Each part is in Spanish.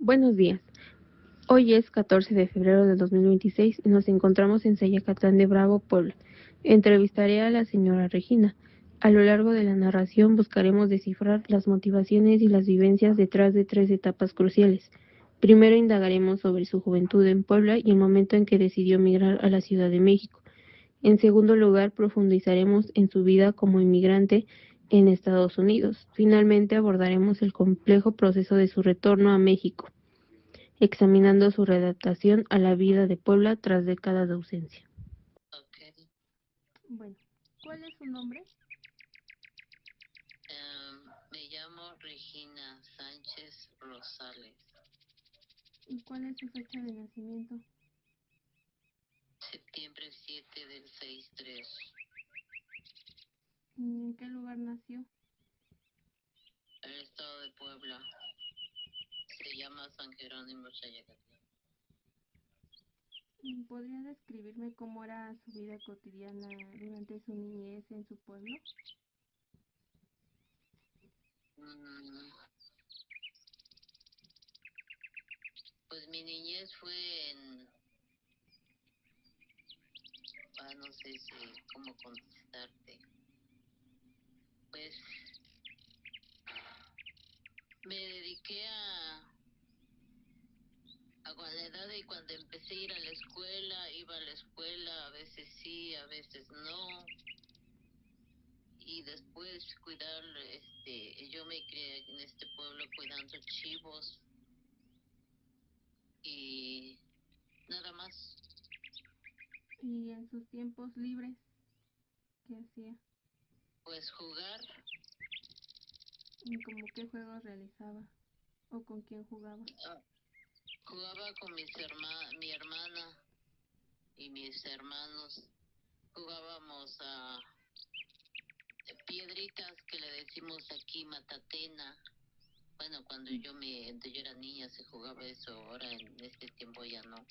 Buenos días. Hoy es 14 de febrero de 2026 y nos encontramos en Sayacatlán de Bravo, Puebla. Entrevistaré a la señora Regina. A lo largo de la narración buscaremos descifrar las motivaciones y las vivencias detrás de tres etapas cruciales. Primero indagaremos sobre su juventud en Puebla y el momento en que decidió emigrar a la Ciudad de México. En segundo lugar, profundizaremos en su vida como inmigrante en Estados Unidos. Finalmente abordaremos el complejo proceso de su retorno a México, examinando su readaptación a la vida de Puebla tras décadas de ausencia. Ok. Bueno, ¿cuál es su nombre? Me llamo Regina Sánchez Rosales. ¿Y cuál es su fecha de nacimiento? Septiembre 7 del 63. ¿Y en qué lugar nació? El estado de Puebla. Se llama San Jerónimo Chayacatlán. ¿Podría describirme cómo era su vida cotidiana durante su niñez en su pueblo? Mm, Pues mi niñez fue en... no sé cómo contestarte. Pues me dediqué a la edad de cuando empecé a ir a la escuela, iba a la escuela, a veces sí, a veces no. Y después cuidar, yo me crié en este pueblo cuidando chivos y nada más. ¿Y en sus tiempos libres qué hacía? Pues jugar, ¿Y como qué juegos realizaba? ¿O con quién jugaba? jugaba con mi hermana y mis hermanos. Jugábamos a piedritas que le decimos aquí matatena. Bueno, cuando yo era niña se jugaba eso, ahora en este tiempo ya no.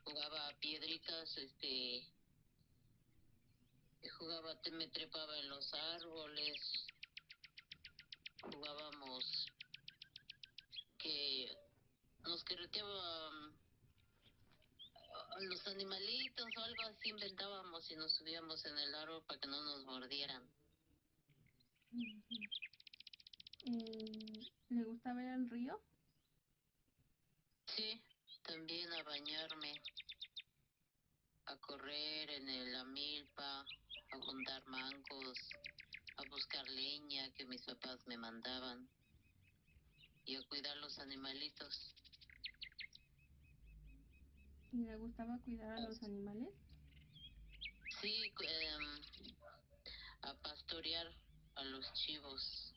Jugaba a piedritas, me trepaba en los árboles, jugábamos que nos carreteaban los animalitos o algo así inventábamos y nos subíamos en el árbol para que no nos mordieran. ¿Le gustaba ir al río? Sí, también a bañarme, a correr en la milpa, a juntar mangos, a buscar leña que mis papás me mandaban y a cuidar los animalitos. ¿Y le gustaba cuidar a los animales? Sí, a pastorear a los chivos,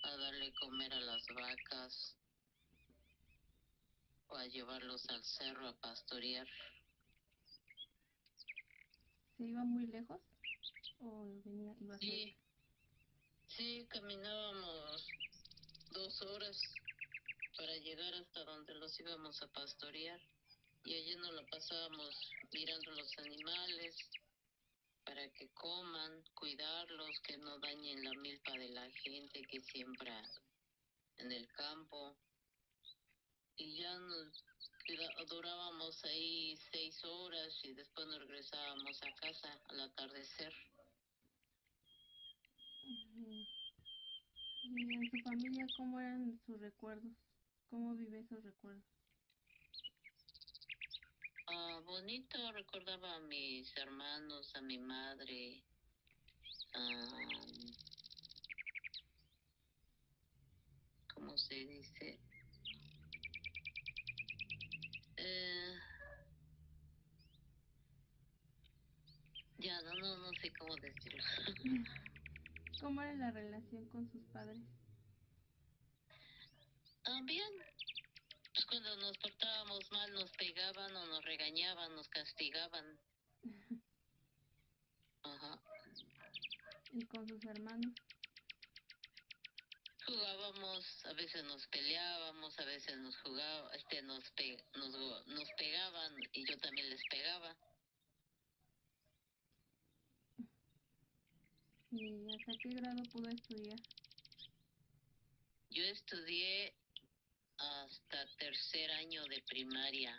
a darle comer a las vacas o a llevarlos al cerro a pastorear. ¿Se iba muy lejos? ¿O iba cerca? Sí, caminábamos 2 horas para llegar hasta donde los íbamos a pastorear y allí nos la pasábamos mirando los animales para que coman, cuidarlos, que no dañen la milpa de la gente que siembra en el campo. Y ya durábamos ahí 6 horas y después nos regresábamos a casa al atardecer. ¿Y en su familia cómo eran sus recuerdos? ¿Cómo vive esos recuerdos? Bonito, recordaba a mis hermanos, a mi madre, ¿cómo se dice? Ya no sé cómo decirlo. ¿Cómo era la relación con sus padres? Bien, pues cuando nos portábamos mal nos pegaban o nos regañaban, nos castigaban. Ajá. ¿Y con sus hermanos? Jugábamos, a veces nos peleábamos, a veces nos jugaba, nos pegaban y yo también les pegaba. ¿Y hasta qué grado pudo estudiar? Yo estudié hasta tercer año de primaria,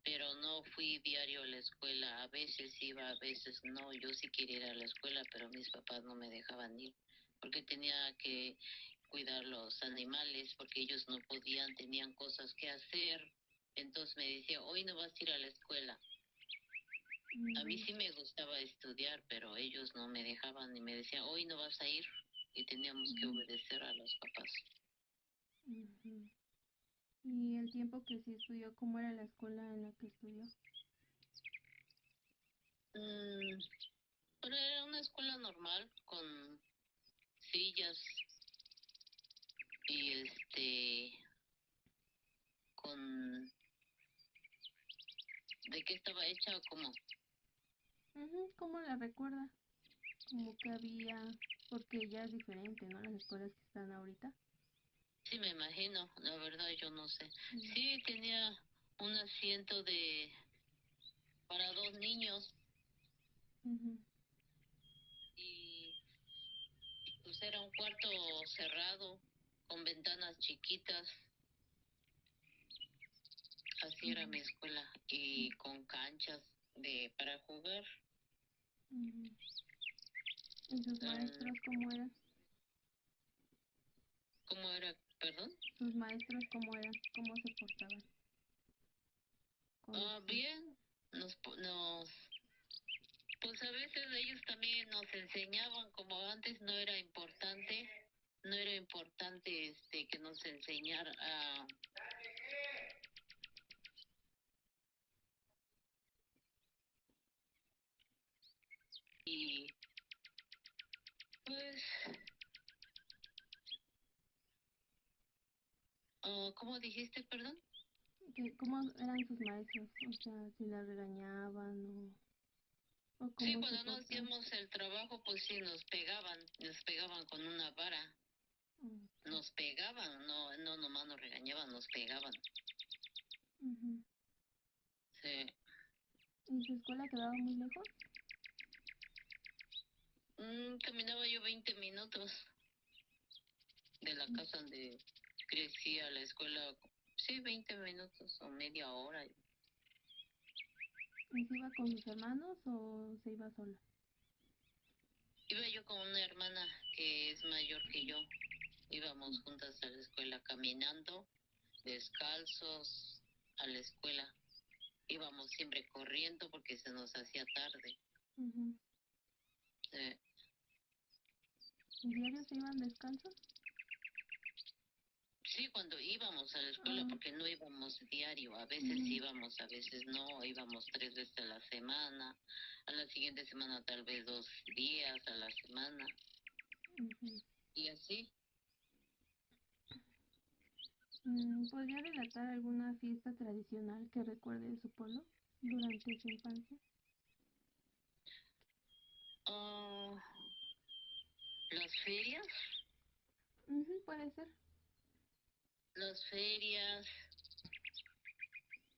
pero no fui diario a la escuela. A veces iba, a veces no. Yo sí quería ir a la escuela, pero mis papás no me dejaban ir porque tenía que cuidar los animales, porque ellos no podían, tenían cosas que hacer. Entonces me decía, hoy no vas a ir a la escuela. A mí sí me gustaba estudiar, pero ellos no me dejaban y me decían, hoy no vas a ir, y teníamos que obedecer a los papás. Ujú. ¿Y el tiempo que sí estudió, cómo era la escuela en la que estudió? Mm, pero era una escuela normal con sillas y con ¿de qué estaba hecha o cómo? Ujú, ¿cómo la recuerda? Como que había, porque ya es diferente, ¿no? Las escuelas que están ahorita. Sí, me imagino, la verdad yo no sé. Mm. Sí, tenía un asiento de para dos niños Ujú, y pues era un cuarto cerrado con ventanas chiquitas. Así era ujú, mi escuela y con canchas de para jugar. ujú. ¿Y sus Mm, maestros cómo eran? ¿Cómo era? Perdón. ¿Sus maestros cómo eran? ¿Cómo se portaban con usted? Bien, nos pues a veces ellos también nos enseñaban, como antes no era importante que nos enseñara y pues, ¿cómo dijiste, perdón? ¿Cómo eran sus maestros? O sea, si la regañaban o Sí, cómo se cuando no portaban. hacíamos el trabajo, pues sí, nos pegaban con una vara, Ok. nos pegaban, no, no nomás nos regañaban, nos pegaban. Ujú. Sí. ¿Y su escuela quedaba muy lejos? Caminaba yo 20 minutos de la Mm. casa donde crecí a la escuela, sí, 20 minutos o media hora. ¿Y se iba con sus hermanos o se iba sola? Iba yo con una hermana que es mayor que yo. Íbamos juntas a la escuela caminando, descalzos, a la escuela. Íbamos siempre corriendo porque se nos hacía tarde. Ujú. Eh, ¿Y diario se iban descalzos? sí, cuando íbamos a la escuela, Ah, porque no íbamos diario. A veces ujú, íbamos, a veces no. Íbamos 3 veces a la semana. A la siguiente semana tal vez 2 días a la semana. ujú. Y así. ¿Podría relatar alguna fiesta tradicional que recuerde de su pueblo durante su infancia? Ah, las ferias, Ujú, puede ser. las ferias,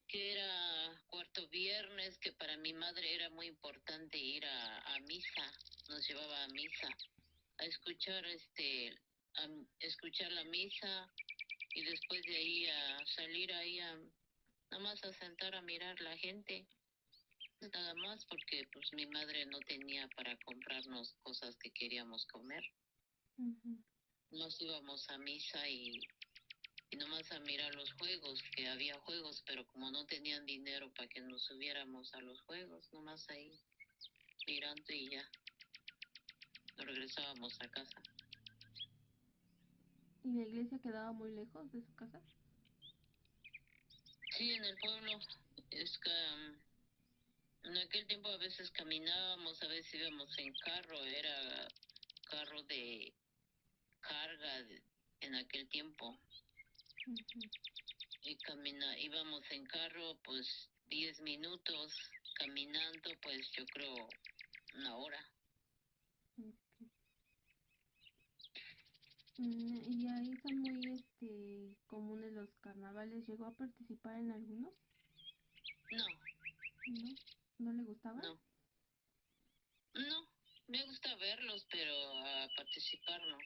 que era cuarto viernes, que para mi madre era muy importante ir a misa, nos llevaba a misa, a escuchar a escuchar la misa y después de ahí a salir ahí a nada más a sentar a mirar la gente, nada más porque pues mi madre no tenía para comprarnos cosas que queríamos comer. Ujú, Nos íbamos a misa y nomás a mirar los juegos, que había juegos, pero como no tenían dinero para que nos subiéramos a los juegos, nomás ahí mirando y ya, nos regresábamos a casa. ¿Y la iglesia quedaba muy lejos de su casa? Sí, en el pueblo, es que en aquel tiempo a veces caminábamos, a veces íbamos en carro, era carro de carga en aquel tiempo, Ujú, y íbamos en carro pues 10 minutos, caminando pues yo creo una hora. ok. Y ahí son muy comunes los carnavales. ¿Llegó a participar en alguno? No, ¿No? ¿No le gustaban? no. No, me gusta verlos, pero a participar no,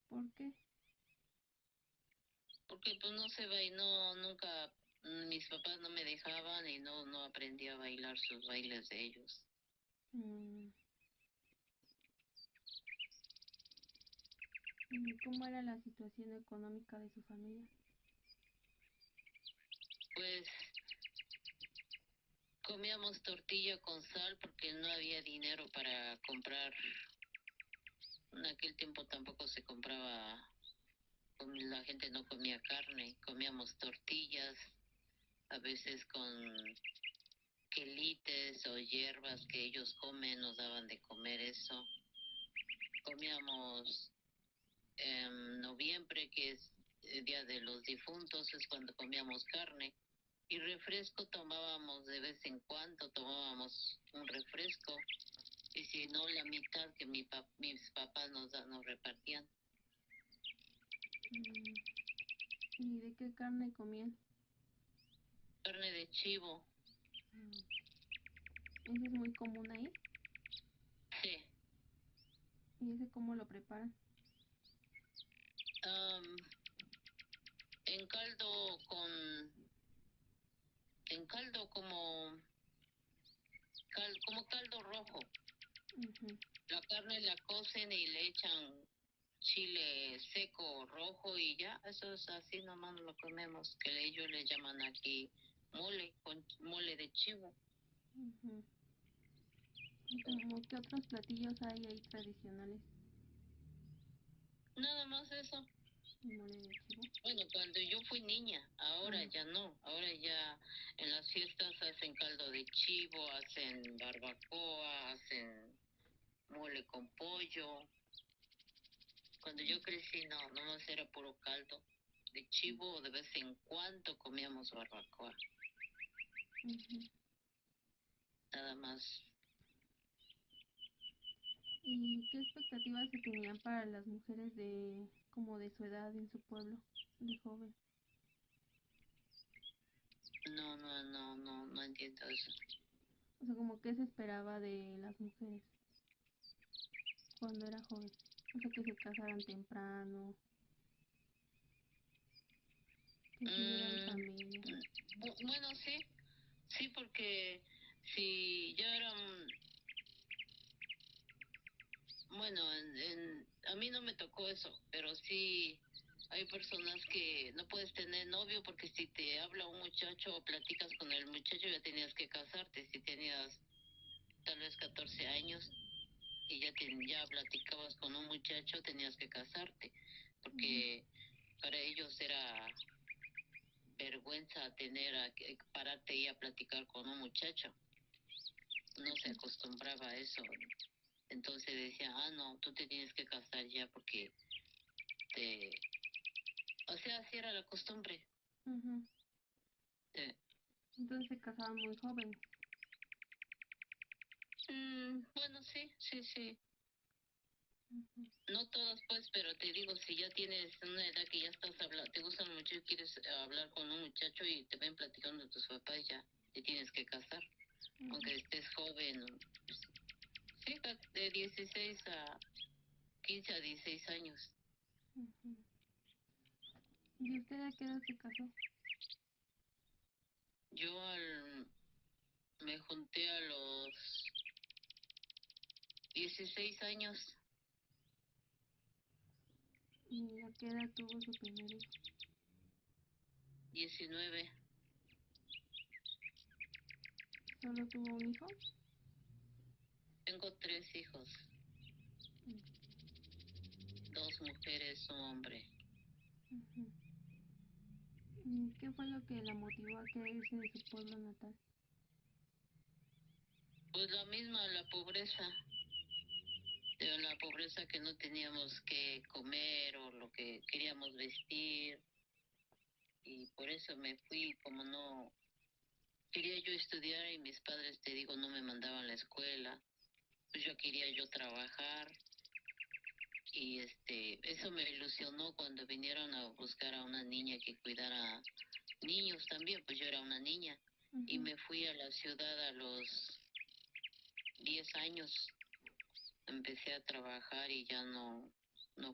¿Por qué? porque pues no se va y no, nunca, mis papás no me dejaban y no aprendí a bailar sus bailes de ellos. Mm, ¿Y cómo era la situación económica de su familia? Pues comíamos tortilla con sal porque no había dinero para comprar. En aquel tiempo tampoco se compraba, la gente no comía carne, comíamos tortillas, a veces con quelites o hierbas que ellos comen, nos daban de comer eso. Comíamos en noviembre, que es el Día de los Difuntos, es cuando comíamos carne. Y refresco tomábamos de vez en cuando, tomábamos un refresco. Y si no, la mitad que mis papás nos repartían. Mm, ¿Y de qué carne comían? Carne de chivo, Mm, ¿Ese es muy común ahí? sí. ¿Y ese cómo lo preparan? Am, en caldo en caldo como caldo rojo. Ujú. La carne la cocen y le echan chile seco rojo y ya, eso es así nomás lo comemos, que ellos le llaman aquí mole, con mole de chivo. Ujú. ¿Y como qué otros platillos hay ahí tradicionales? Nada más eso. ¿El mole de chivo? Bueno, cuando yo fui niña, ahora Ah, ya no, ahora ya en las fiestas hacen caldo de chivo, hacen barbacoa, hacen mole con pollo. Cuando yo crecí no, nomás era puro caldo de chivo, de vez en cuando comíamos barbacoa, ujú. nada más. ¿Y qué expectativas se tenían para las mujeres de como de su edad en su pueblo, de joven? No entiendo eso. O sea, como qué se esperaba de las mujeres cuando era joven. O sea, que se casaran temprano, que tuvieran Mm, familia. bueno, sí, sí, porque si ya eran, bueno, a mí no me tocó eso, pero sí hay personas que no puedes tener novio porque si te habla un muchacho o platicas con el muchacho ya tenías que casarte, si tenías tal vez 14 años y ya platicabas con un muchacho tenías que casarte, Ujú, porque para ellos era vergüenza pararte y a platicar con un muchacho, no se ujú, acostumbraba a eso. Entonces decía, no, tú te tienes que casar ya porque te... O sea, así era la costumbre. ujú. Eh, Entonces se casaban muy jóvenes. bueno, sí, sí, sí. Ujú, No todas, pues, pero te digo, si ya tienes una edad que ya estás hablando, te gusta mucho y quieres hablar con un muchacho y te ven platicando de tus papás, ya te tienes que casar. ujú, Aunque estés joven, pues, sí, de 16 a 15 a 16 años. ujú. ¿Y usted a qué edad se casó? Yo me junté a los 16 años, ¿Y a qué edad tuvo su primer hijo? 19. ¿Solo tuvo un hijo? Tengo 3 hijos, Mm, 2 mujeres, un hombre. ujú. ¿Y qué fue lo que la motivó a querer irse de su pueblo natal? Pues la misma, la pobreza, de la pobreza que no teníamos que comer o lo que queríamos vestir. Y por eso me fui, como no quería yo estudiar y mis padres, te digo, no me mandaban a la escuela. Pues yo quería yo trabajar y eso me ilusionó cuando vinieron a buscar a una niña que cuidara niños también, pues yo era una niña y Ujú, me fui a la ciudad a los 10 años. Empecé a trabajar y ya no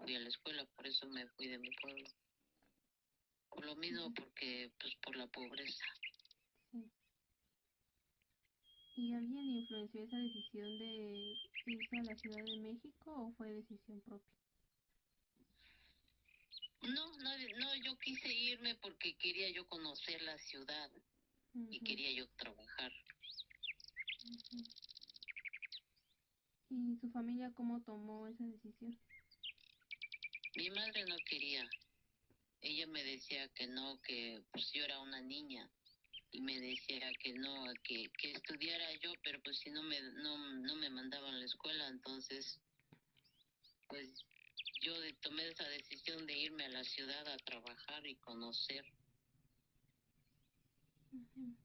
fui a la escuela, por eso me fui de mi pueblo. Por lo mismo, Ujú. porque, pues, por la pobreza. Sí. ¿Y alguien influenció esa decisión de irse a la Ciudad de México o fue decisión propia? No, no, yo quise irme porque quería yo conocer la ciudad y Ujú, quería yo trabajar. ujú. ¿Y su familia cómo tomó esa decisión? Mi madre no quería. Ella me decía que no, que pues yo era una niña y me decía que no, que estudiara yo, pero pues si no me mandaban a la escuela, entonces pues yo tomé esa decisión de irme a la ciudad a trabajar y conocer Ujú.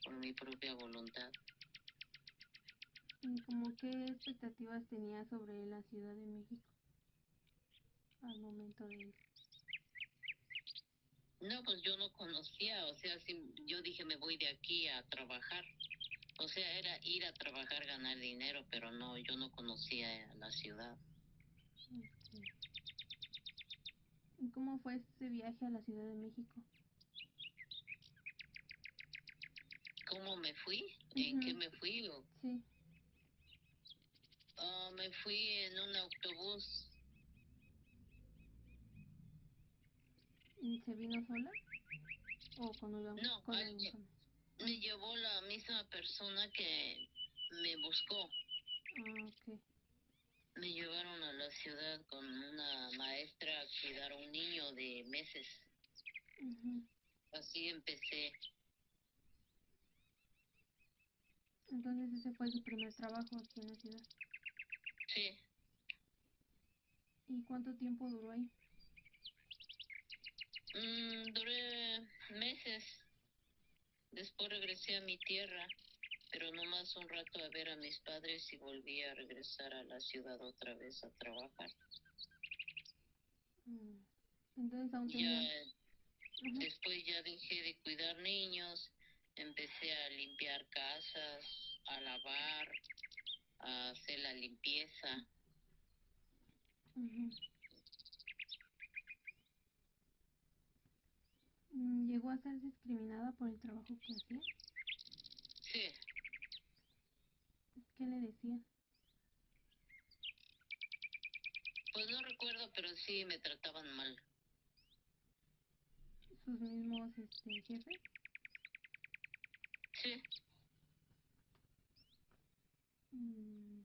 por mi propia voluntad. ¿Y como qué expectativas tenía sobre la Ciudad de México al momento de ir? No, pues yo no conocía, o sea, si yo dije me voy de aquí a trabajar, o sea, era ir a trabajar, ganar dinero, pero no, yo no conocía la ciudad. Ok. ¿Y cómo fue ese viaje a la Ciudad de México? ¿Cómo me fui? ¿En qué Ujú. me fui? Sí. Me fui en un autobús. ¿Y se vino sola o No, con algún familiar? me Ah, llevó la misma persona que me buscó. ah, ok. Me llevaron a la ciudad con una maestra a cuidar a un niño de meses. Ujú. Así empecé. Entonces ese fue su primer trabajo aquí en la ciudad. Sí, ¿Y cuánto tiempo duró ahí? duré meses. Después regresé a mi tierra, pero nomás un rato a ver a mis padres y volví a regresar a la ciudad otra vez a trabajar. Mm. Entonces aún Ya tenía... Ajá. después ya dejé de cuidar niños, empecé a limpiar casas, a lavar, a hacer la limpieza. Ujú. ¿Llegó a ser discriminada por el trabajo que hacía? Sí, ¿Qué le decían? pues no recuerdo, pero sí me trataban mal. ¿Sus mismos jefes? Sí, Mm.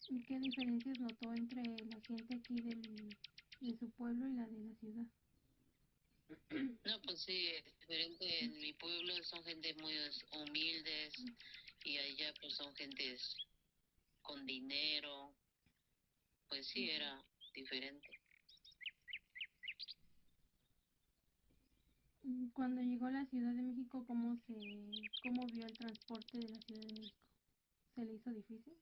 ¿Y qué diferencias notó entre la gente aquí de su pueblo y la de la ciudad? no, pues sí, es diferente. En mi pueblo son gente muy humildes y allá pues son gentes con dinero. Pues sí, era diferente. Cuando llegó a la Ciudad de México, cómo vio el transporte de la Ciudad de México? ¿Se le hizo difícil?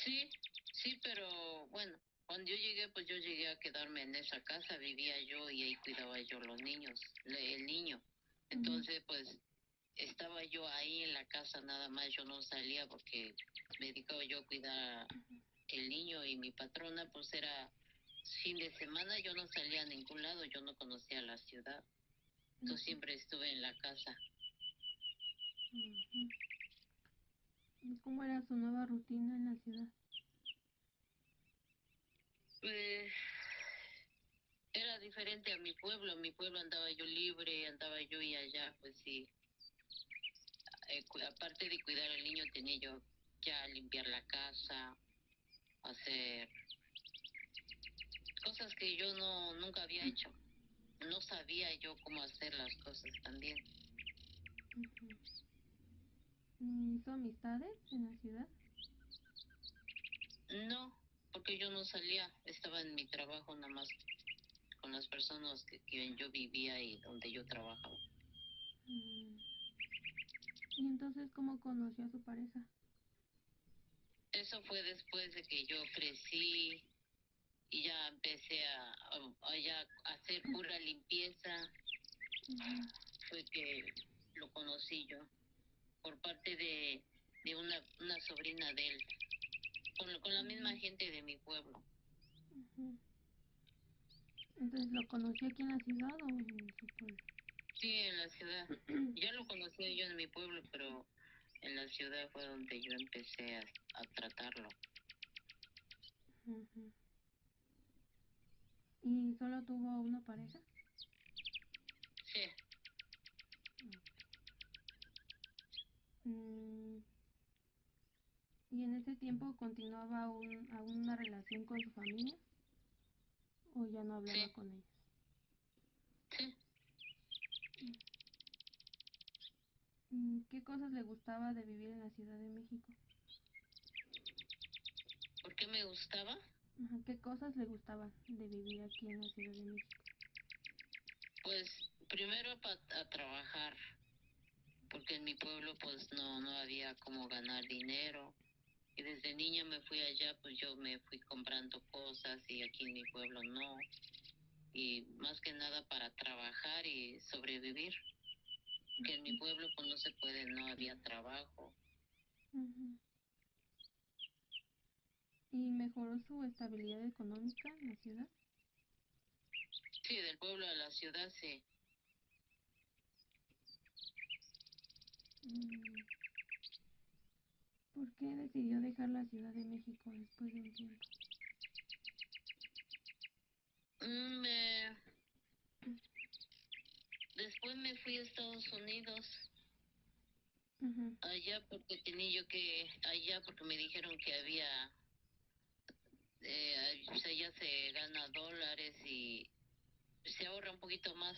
Sí, sí, pero bueno, cuando yo llegué, pues yo llegué a quedarme en esa casa, vivía yo y ahí cuidaba yo los niños, el niño. Ujú, Entonces, pues estaba yo ahí en la casa nada más, yo no salía porque me dedicaba yo a cuidar el niño y mi patrona, pues era fin de semana, yo no salía a ningún lado, yo no conocía la ciudad. Yo ujú, siempre estuve en la casa. ujú. ¿Y cómo era su nueva rutina en la ciudad? Pues era diferente a mi pueblo. En mi pueblo andaba yo libre, andaba yo y allá, pues sí. Aparte de cuidar al niño, tenía yo ya limpiar la casa, hacer cosas que yo nunca había hecho. No sabía yo cómo hacer las cosas también. Ujú. ¿Hizo amistades en la ciudad? No, porque yo no salía, estaba en mi trabajo nada más con las personas que yo vivía y donde yo trabajaba. Mm. ¿Y entonces cómo conoció a su pareja? Eso fue después de que yo crecí y ya empecé ya a hacer pura limpieza. Ujú, Fue que lo conocí yo por parte de una sobrina de él, con la misma ujú, gente de mi pueblo. ujú. Entonces, ¿lo conocí aquí en la ciudad o en su pueblo? Sí, en la ciudad. Ya lo conocía yo en mi pueblo, pero en la ciudad fue donde yo empecé a tratarlo. Ujú. ¿Y solo tuvo una pareja? Sí, Mm, ¿Y en ese tiempo continuaba aún una relación con su familia o ya no hablaba sí, con ellos? sí. ¿Qué cosas le gustaba de vivir en la Ciudad de México? ¿Por qué me gustaba? Ajá, ¿qué cosas le gustaban de vivir aquí en la Ciudad de México? Pues primero a trabajar, porque en mi pueblo pues no había cómo ganar dinero. Y desde niña me fui allá, pues yo me fui comprando cosas y aquí en mi pueblo no. Y más que nada para trabajar y sobrevivir. Que en mi pueblo pues no se puede, no había trabajo. Ujú. ¿Y mejoró su estabilidad económica en la ciudad? Sí, del pueblo a la ciudad sí. Mm, ¿Por qué decidió dejar la Ciudad de México después de un tiempo? Me Después me fui a Estados Unidos, Ujú. allá porque tenía yo que, allá porque me dijeron que había, o sea, allá se gana dólares y se ahorra un poquito más,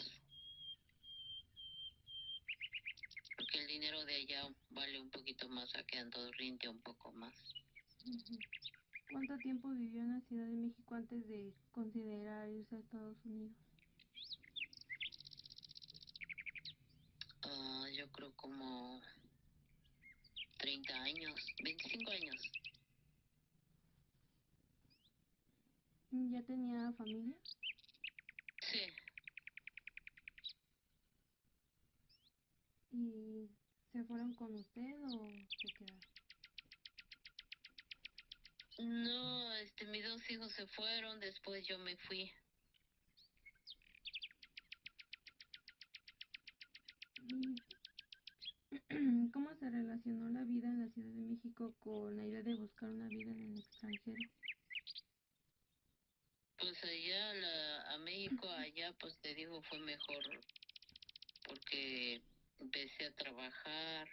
porque el dinero de allá vale un poquito más, acá en todo rinde un poco más. Ujú. ¿Cuánto tiempo vivió en la Ciudad de México antes de considerar irse a Estados Unidos? Yo creo como 30 años, 25 años. ¿Ya tenía familia? Sí, ¿Y se fueron con usted o se quedaron? no, mis dos hijos se fueron, después yo me fui. ¿Y cómo se relacionó la vida en la Ciudad de México con la idea de buscar una vida en el extranjero? Pues allá a México, allá pues te digo fue mejor porque empecé a trabajar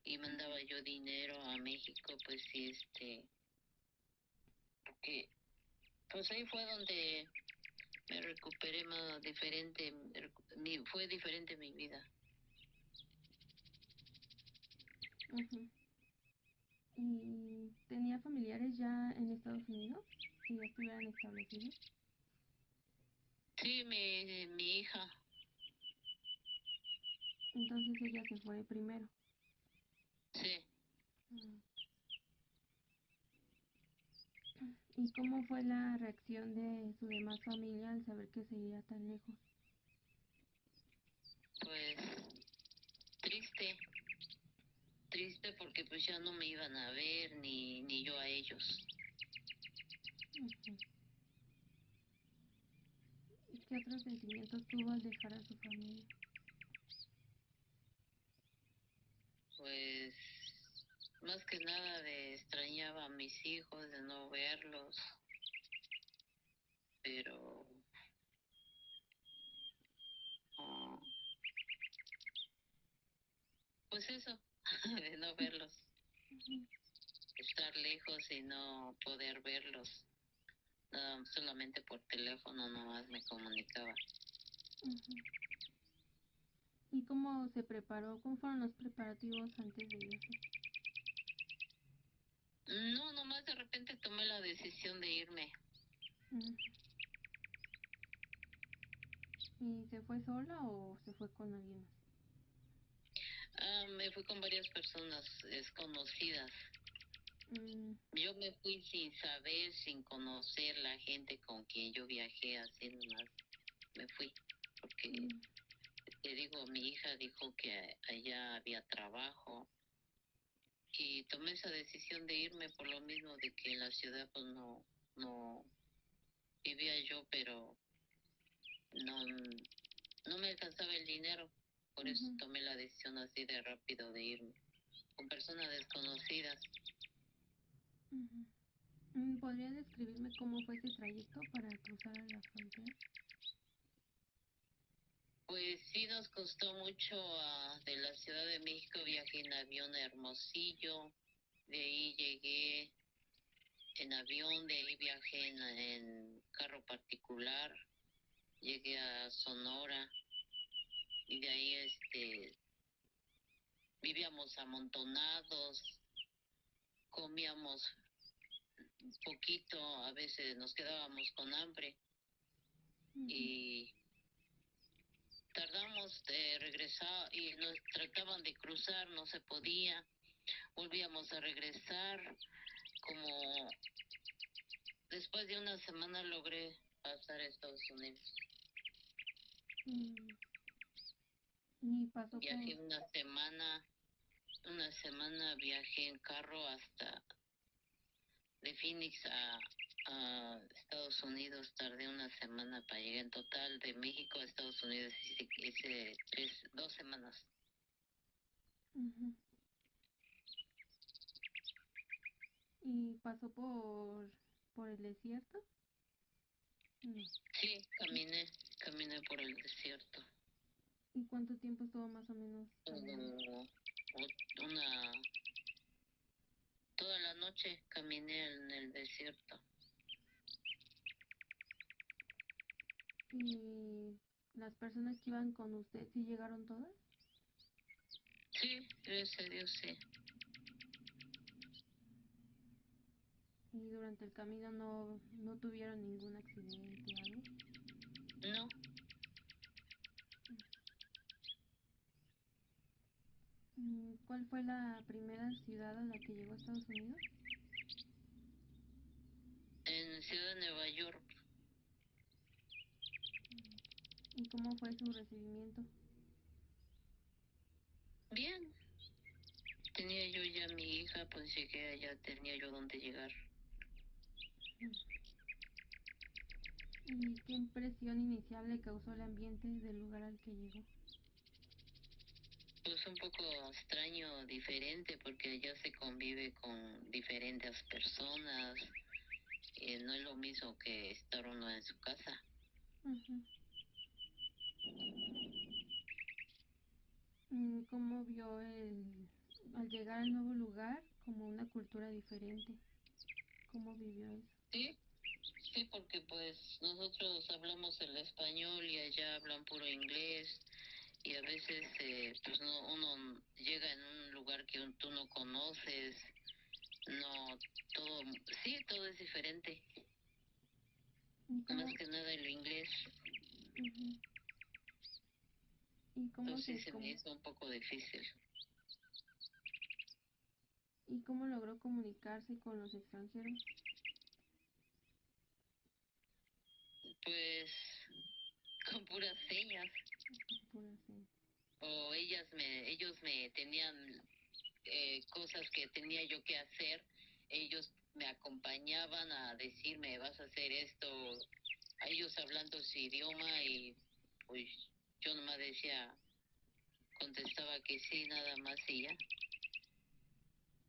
y mandaba yo dinero a México, pues sí, porque pues ahí fue donde me recuperé más diferente, fue diferente mi vida. Ujú. ¿Y tenía familiares ya en Estados Unidos que ya estuvieran establecidos? Sí, mi hija, Entonces ella se fue primero. sí, Mm. ¿Y cómo fue la reacción de su demás familia al saber que se iría tan lejos? pues triste, triste porque pues ya no me iban a ver ni yo a ellos. Ujú. ¿Y qué otros sentimientos tuvo al dejar a su familia? Pues más que nada de extrañaba a mis hijos, de no verlos, pero ah, pues eso, de no verlos, Ujú. estar lejos y no poder verlos, solamente por teléfono nomás me comunicaba. Ujú. ¿Y cómo se preparó? ¿Cómo fueron los preparativos antes de irse? No, nomás de repente tomé la decisión de irme. Ujú. ¿Y se fue sola o se fue con alguien más? Me fui con varias personas desconocidas. Mm, Yo me fui sin saber, sin conocer la gente con quien yo viajé, así nomás me fui, porque mm, te digo, mi hija dijo que allá había trabajo y tomé esa decisión de irme por lo mismo de que en la ciudad pues no vivía yo, pero no, no me alcanzaba el dinero, por eso Ujú, tomé la decisión así de rápido de irme con personas desconocidas. ujú. ¿Podría describirme cómo fue ese trayecto para cruzar a la frontera? Pues sí nos costó mucho, de la Ciudad de México viajé en avión a Hermosillo, de ahí llegué en avión, de ahí viajé en carro particular, llegué a Sonora y de ahí vivíamos amontonados, comíamos poquito, a veces nos quedábamos con hambre Ujú, y tardamos de regresar y nos trataban de cruzar, no se podía, volvíamos a regresar, como después de una semana logré pasar a Estados Unidos. mm, y pasó por... Viajé una semana viajé en carro hasta de Phoenix a Estados Unidos, tardé una semana para llegar. En total de México a Estados Unidos hice 2 semanas. Ujú. ¿Y pasó por el desierto? No. Sí, caminé por el desierto. ¿Y cuánto tiempo estuvo más o menos caminando? Todo, una, toda la noche caminé en el desierto. ¿Y las personas que iban con usted, sí llegaron todas? Sí, gracias a Dios, sí. ¿Y durante el camino no tuvieron ningún accidente o algo? No, ¿Cuál fue la primera ciudad a la que llegó a Estados Unidos? en Ciudad de Nueva York. ¿Y cómo fue su recibimiento? Bien, tenía yo ya mi hija, pues llegué allá, tenía yo donde llegar. ¿Y qué impresión inicial le causó el ambiente del lugar al que llegó? Pues un poco extraño, diferente, porque allá se convive con diferentes personas. No es lo mismo que estar uno en su casa. Ujú. ¿Cómo vio al llegar al nuevo lugar como una cultura diferente? ¿Cómo vivió eso? Sí, sí, porque pues nosotros hablamos el español y allá hablan puro inglés y a veces pues no, uno llega en un lugar que tú no conoces, no, todo, sí, todo es diferente, ¿Y más cómo, que nada el inglés. ujú, y cómo Entonces sí se me hizo un poco difícil. y cómo logró comunicarse con los extranjeros? Pues con puras señas, Por así. o ellos me tenían cosas que tenía yo que hacer, ellos me acompañaban a decirme vas a hacer esto, a ellos hablando su idioma y pues yo nomás decía, contestaba que sí, nada más y ya.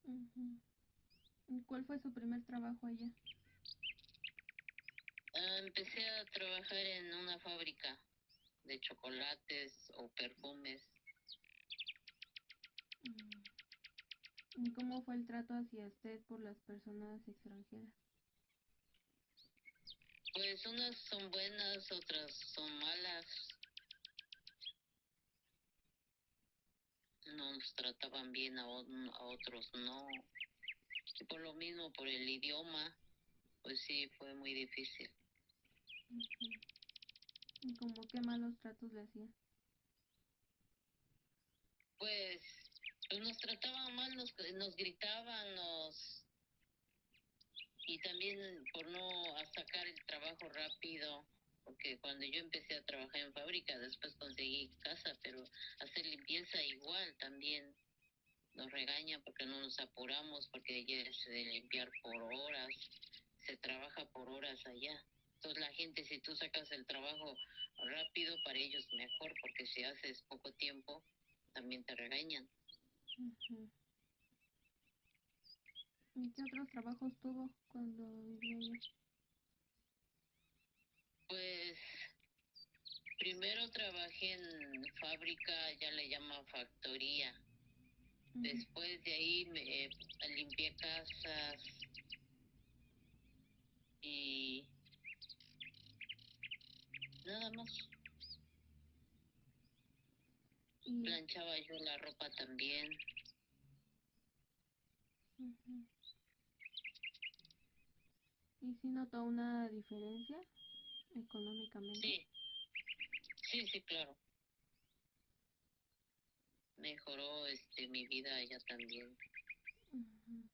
Ujú. ¿Y cuál fue su primer trabajo allá? Empecé a trabajar en una fábrica de chocolates o perfumes. Mm. ¿Y cómo fue el trato hacia usted por las personas extranjeras? Pues unas son buenas, otras son malas. Nos trataban bien, a otros no. Y por lo mismo, por el idioma, pues sí, fue muy difícil. Ujú. ¿Y como qué malos tratos le hacían? Pues, pues nos trataban mal, nos gritaban, y también por no a sacar el trabajo rápido, porque cuando yo empecé a trabajar en fábrica, después conseguí casa, pero hacer limpieza igual también nos regañan porque no nos apuramos, porque allá es de limpiar por horas, se trabaja por horas allá. Entonces la gente, si tú sacas el trabajo rápido, para ellos mejor, porque si haces poco tiempo, también te regañan. Ujú. ¿Y qué otros trabajos tuvo cuando vivía allá? Pues primero trabajé en fábrica, ya le llaman factoría. Ujú. Después de ahí me limpié casas y nada más. Y, Planchaba yo la ropa también. ujú. ¿Y si notó una diferencia económicamente? Sí, sí, claro. Mejoró mi vida allá también. Ujú.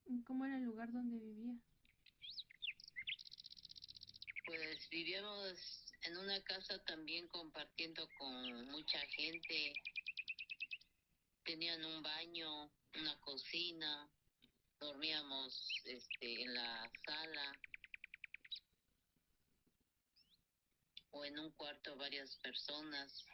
¿Y cómo era el lugar donde vivía? Pues vivíamos en una casa también compartiendo con mucha gente. Tenían un baño, una cocina, dormíamos en la sala o en un cuarto varias personas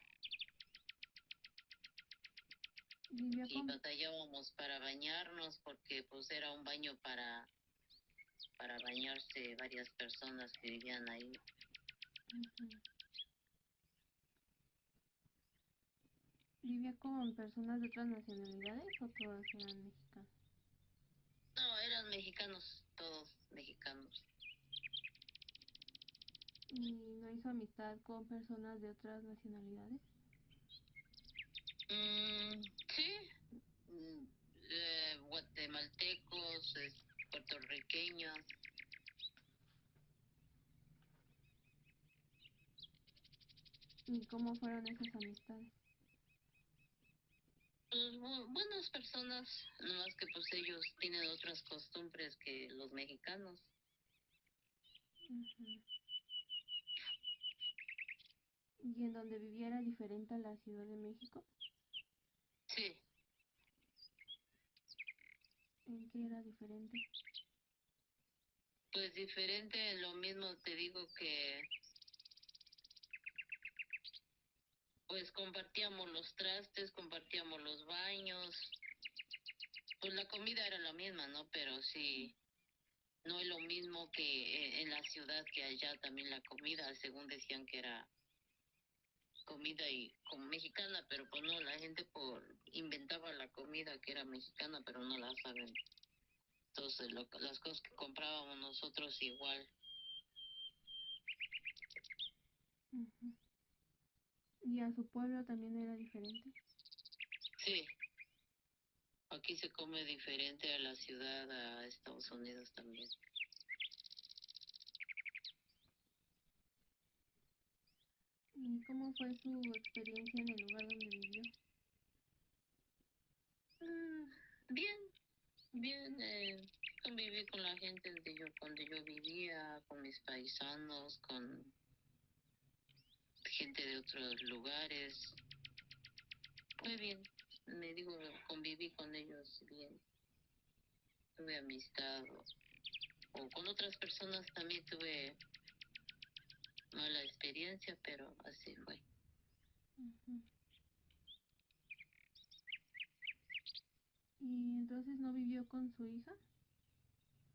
Vivía y con... batallábamos para bañarnos porque pues era un baño para bañarse varias personas que vivían ahí. Ujú. ¿Vivía con personas de otras nacionalidades o todas eran mexicanas? No, eran mexicanos, todos mexicanos. ¿Y no hizo amistad con personas de otras nacionalidades? Sí, mm, guatemaltecos, puertorriqueños. ¿Y cómo fueron esas amistades? Pues, buenas personas, nomás que pues ellos tienen otras costumbres que los mexicanos. Ujú. ¿Y en donde vivía era diferente a la Ciudad de México? Sí, ¿En qué era diferente? pues diferente, lo mismo te digo que pues compartíamos los trastes, compartíamos los baños, pues la comida era la misma, ¿no? Pero sí, no es lo mismo que en la ciudad, que allá también la comida, según decían que era comida y como mexicana, pero pues no, la gente inventaba la comida que era mexicana, pero no la saben. Entonces las cosas que comprábamos nosotros igual. Ujú. ¿Y a su pueblo también era diferente? Sí, aquí se come diferente a la ciudad, a Estados Unidos también. ¿Y cómo fue su experiencia en el lugar donde vivió? Mm, bien, bien, conviví con la gente donde yo vivía, con mis paisanos, con gente de otros lugares. Fue bien, me digo, conviví con ellos bien. Tuve amistad o con otras personas también tuve mala experiencia, pero así fue. Ujú. ¿Y entonces no vivió con su hija,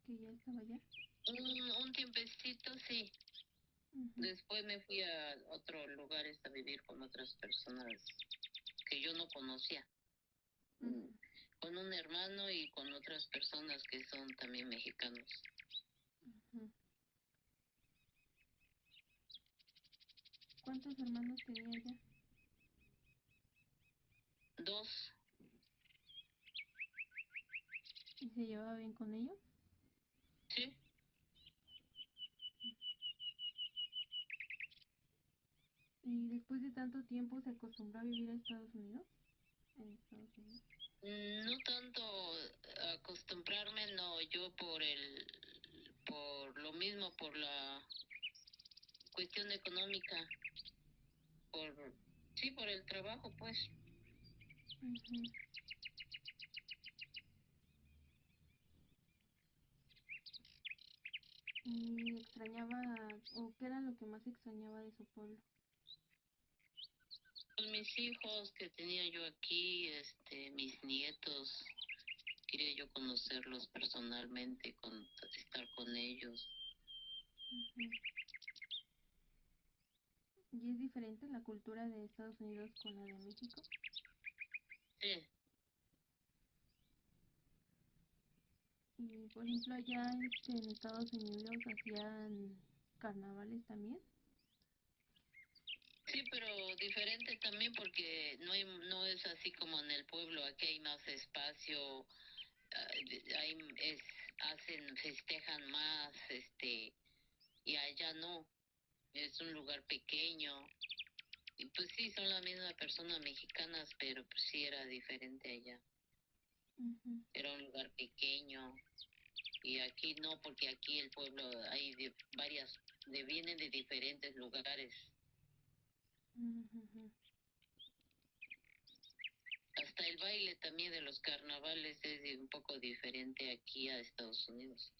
que ya estaba allá? Un tiempecito sí. Ujú. Después me fui a otro lugar a vivir con otras personas que yo no conocía. Ujú. Mm, Con un hermano y con otras personas que son también mexicanos. Ujú. ¿Cuántos hermanos tenía ella? Dos, ¿Y se llevaba bien con ellos? sí. ¿Y después de tanto tiempo se acostumbró a vivir a Estados Unidos? En Estados Unidos. No tanto acostumbrarme, no, yo por lo mismo, por la cuestión económica, por, sí, por el trabajo, pues. Ujú. Y extrañaba, o qué era lo que más extrañaba de su pueblo. Pues mis hijos que tenía yo aquí, mis nietos, quería yo conocerlos personalmente, estar con ellos. Ujú. ¿Y es diferente la cultura de Estados Unidos con la de México? Sí, Y por ejemplo allá en Estados Unidos hacían carnavales también. sí, pero diferente también porque no es así como en el pueblo, aquí hay más espacio, festejan más, y allá no, es un lugar pequeño. Y pues sí, son las mismas personas mexicanas, pero pues sí era diferente allá. Ujú, Era un lugar pequeño y aquí no, porque aquí el pueblo hay vienen de diferentes lugares. ujú. Hasta el baile también de los carnavales es un poco diferente aquí a Estados Unidos.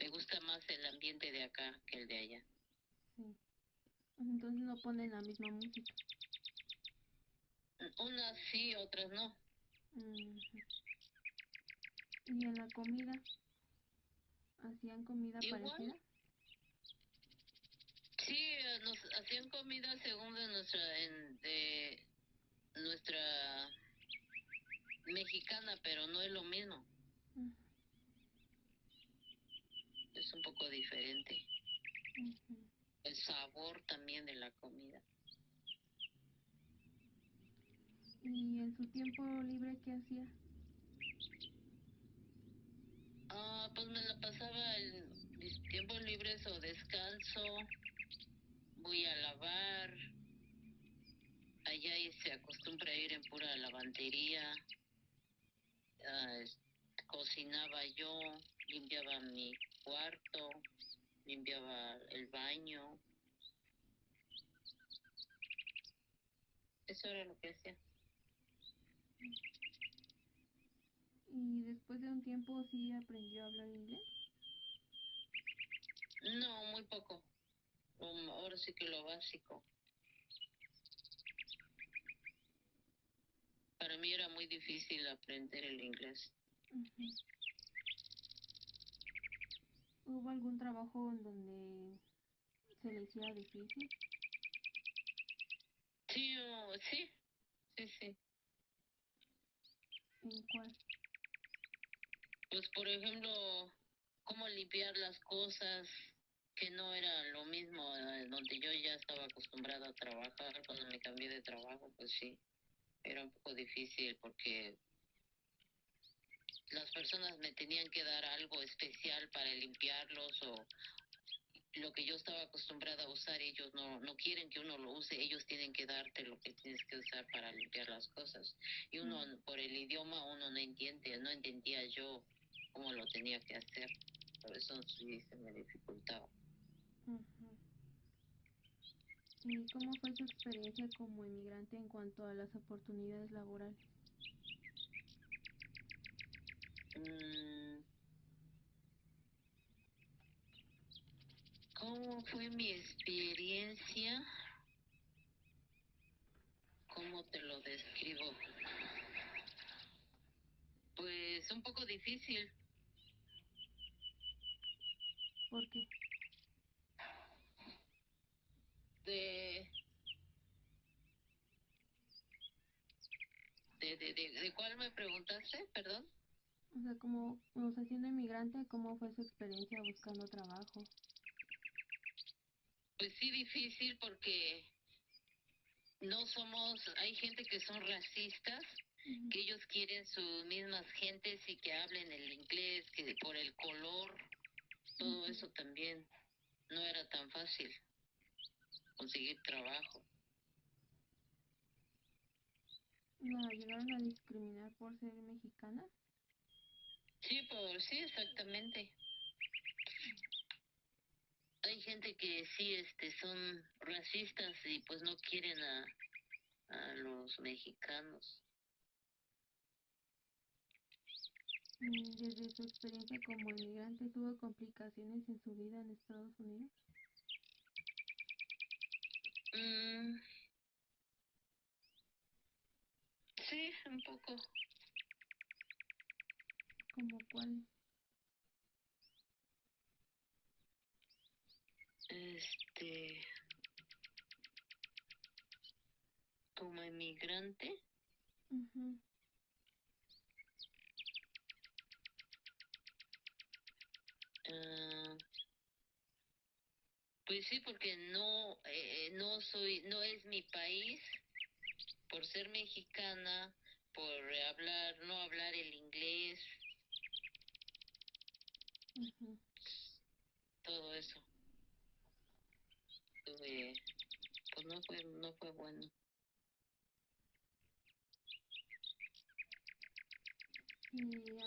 Me gusta más el ambiente de acá que el de allá. Sí. Entonces no ponen la misma música. Unas sí, otras no. Ujú. Y en la comida, ¿hacían comida Igual, parecida? sí, nos hacían comida según de nuestra mexicana, pero no es lo mismo. Ujú, Es un poco diferente. ujú. El sabor también de la comida. ¿Y en su tiempo libre qué hacía? Pues me la pasaba en mis tiempos libres o descanso, voy a lavar, allá se acostumbra a ir en pura lavandería, ah, es- cocinaba yo, limpiaba mi cuarto, limpiaba el baño, eso era lo que hacía. Y después de un tiempo sí aprendió a hablar inglés. No, muy poco, ahora sí que lo básico. Para mí era muy difícil aprender el inglés. Ujú. ¿Hubo algún trabajo en donde se le hiciera difícil? Sí, sí, sí, sí. ¿En cuál? Pues por ejemplo, cómo limpiar las cosas, que no era lo mismo donde yo ya estaba acostumbrada a trabajar. Cuando me cambié de trabajo, pues sí, era un poco difícil porque las personas me tenían que dar algo especial para limpiarlos o lo que yo estaba acostumbrada a usar, ellos no quieren que uno lo use, ellos tienen que darte lo que tienes que usar para limpiar las cosas. Y uno, Mm, por el idioma, uno no entendía yo cómo lo tenía que hacer. Por eso sí se me dificultaba. ujú. ¿Y cómo fue su experiencia como inmigrante en cuanto a las oportunidades laborales? Mm, ¿Cómo fue mi experiencia? ¿Cómo te lo describo? Pues un poco difícil. ¿Por qué? ¿De, de cuál me preguntaste? Perdón. O sea, como, o sea, siendo inmigrante, ¿cómo fue su experiencia buscando trabajo? Pues sí, difícil porque hay gente que son racistas, Ujú, que ellos quieren sus mismas gentes y que hablen el inglés, que por el color, todo ujú. eso también no era tan fácil conseguir trabajo. ¿La llegaron a discriminar por ser mexicana? Sí, exactamente. Hay gente que sí, son racistas y pues no quieren a los mexicanos. Desde su experiencia como inmigrante, ¿tuvo complicaciones en su vida en Estados Unidos? Mm, sí, un poco. ¿Como cuál? Este, como inmigrante, Ujú, ah, pues sí, porque no es mi país, por ser mexicana, por no hablar el inglés, ujú. todo eso. Tuve, pues no fue bueno. ¿Y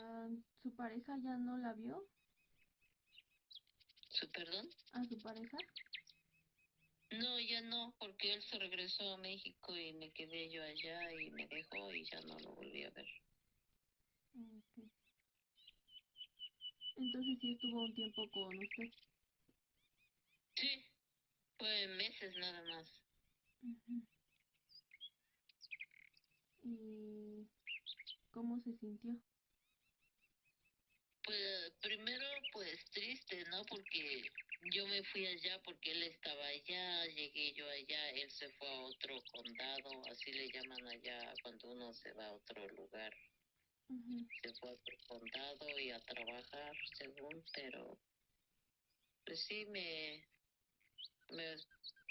su pareja ya no la vio? ¿Su perdón? ¿A su pareja? No, ya no, porque él se regresó a México y me quedé yo allá y me dejó y ya no lo volví a ver. Ok. Entonces sí estuvo un tiempo con usted. Sí, fue meses nada más. Ujú. ¿Y cómo se sintió? Pues primero pues triste, ¿no? Porque yo me fui allá porque él estaba allá, llegué yo allá, él se fue a otro condado, así le llaman allá cuando uno se va a otro lugar. Ujú, Se fue a otro condado y a trabajar, según, pero pues sí me,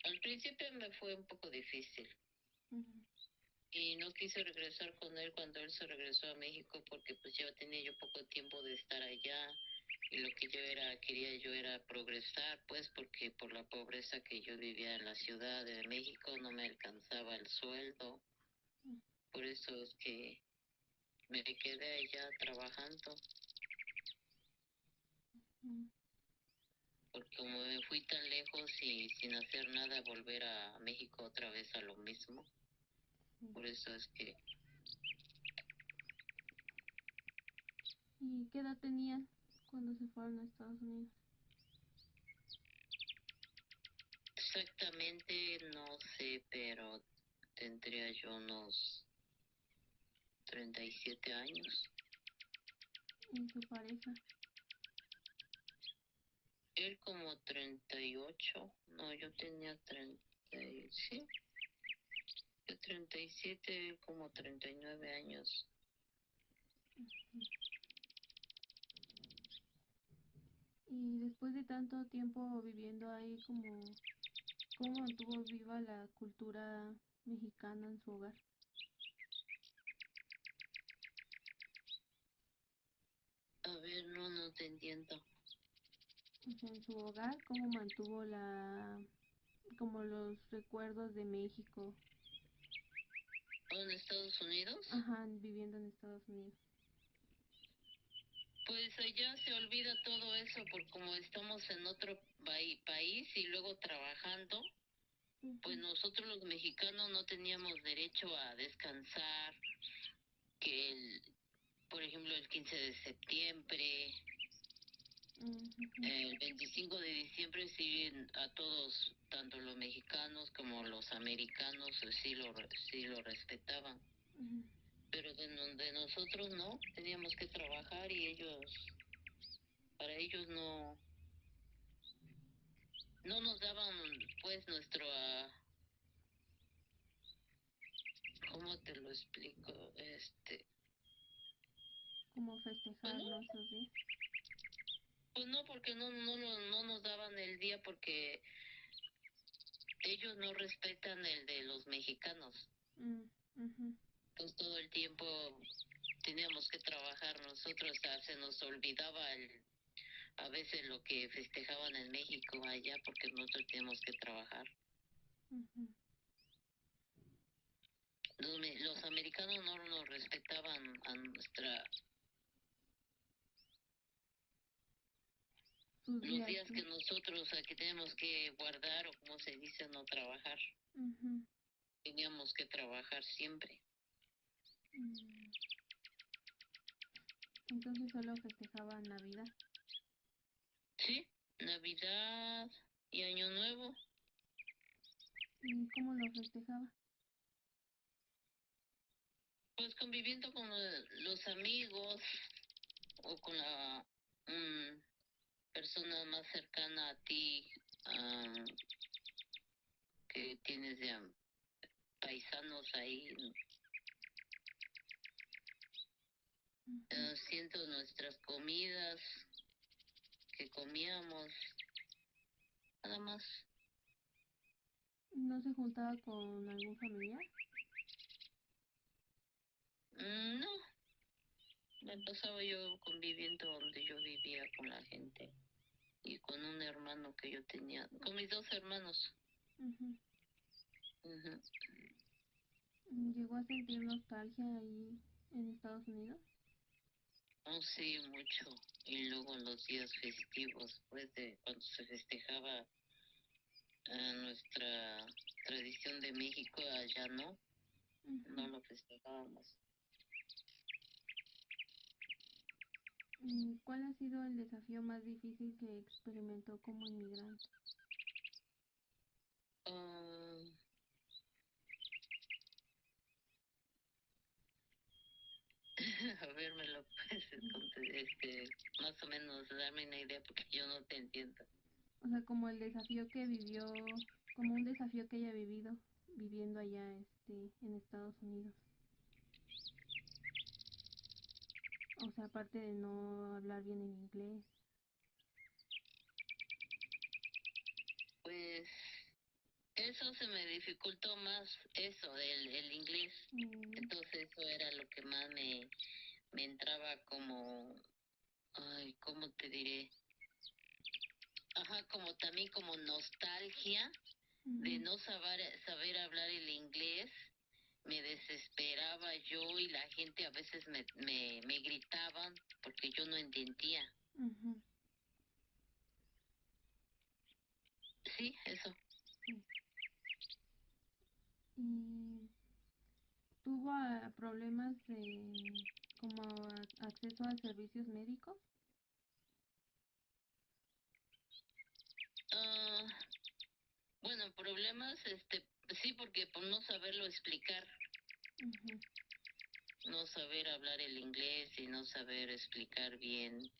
al principio me fue un poco difícil. ujú, Y no quise regresar con él cuando él se regresó a México porque pues ya tenía yo poco tiempo de estar allá y lo que quería yo era progresar, pues porque por la pobreza que yo vivía en la Ciudad de México no me alcanzaba el sueldo. Por eso es que me quedé allá trabajando, ujú. porque como me fui tan lejos y sin hacer nada volver a México otra vez a lo mismo. Sí. Por eso es que ¿Y qué edad tenían cuando se fueron a Estados Unidos? exactamente no sé, pero tendría yo unos 37 años. ¿Y su pareja? Él como 38. No, yo tenía 30, sí, yo 37, él como 39 años. Y después de tanto tiempo viviendo ahí, ¿cómo mantuvo viva la cultura mexicana en su hogar? A ver, no te entiendo. O sea, en su hogar, ¿cómo mantuvo como los recuerdos de México? ¿En Estados Unidos? Ajá, viviendo en Estados Unidos. Pues allá se olvida todo eso por como estamos en otro país y luego trabajando, pues Ujú, nosotros los mexicanos no teníamos derecho a descansar, que por ejemplo, el 15 de septiembre, ujú, el 25 de diciembre sí a todos, tanto los mexicanos como los americanos, sí lo respetaban. ujú, Pero de nosotros no, teníamos que trabajar y para ellos no nos daban pues ¿cómo te lo explico? como Pues festejar, no, ¿no? Esos días. pues no, porque no nos daban el día porque ellos no respetan el de los mexicanos. Mm, ujú, Pues todo el tiempo teníamos que trabajar nosotros, se nos olvidaba a veces lo que festejaban en México allá porque nosotros teníamos que trabajar. ujú. Los americanos no nos respetaban a Sus los días, días ¿no? que nosotros aquí tenemos que guardar o como se dice, no trabajar. Ujú, Teníamos que trabajar siempre. mm. Entonces solo festejaba Navidad. Sí, Navidad y Año Nuevo. ¿Y cómo lo festejaba? Pues conviviendo con los amigos o con la persona más cercana a ti, que tienes ya paisanos ahí, haciendo nuestras comidas que comíamos, nada más. ¿No se juntaba con algún familiar? No, me pasaba yo conviviendo donde yo vivía con la gente y con un hermano que yo tenía, con mis dos hermanos. Ujú. Ujú. ¿Llegó a sentir nostalgia ahí en Estados Unidos? Oh, sí, mucho. Y luego en los días festivos, pues de cuando se festejaba nuestra tradición de México, allá no, no Ujú. lo festejábamos. ¿Y cuál ha sido el desafío más difícil que experimentó como inmigrante? Ah, a ver, me lo puedes más o menos darme una idea porque yo no te entiendo. O sea, como el desafío que vivió, como un desafío que haya vivido viviendo allá en Estados Unidos. O sea, aparte de no hablar bien el inglés. Pues eso se me dificultó más, eso, el inglés. Mm, Entonces eso era lo que más me entraba como, ay, ¿cómo te diré? Ajá, como también como nostalgia de ujú, no saber hablar el inglés. Me desesperaba yo y la gente a veces me gritaban porque yo no entendía. ujú, Sí, eso. sí. Y tuvo problemas como acceso a servicios médicos. Ah, bueno, problemas, sí, porque por no saberlo explicar, Ujú, no saber hablar el inglés y no saber explicar bien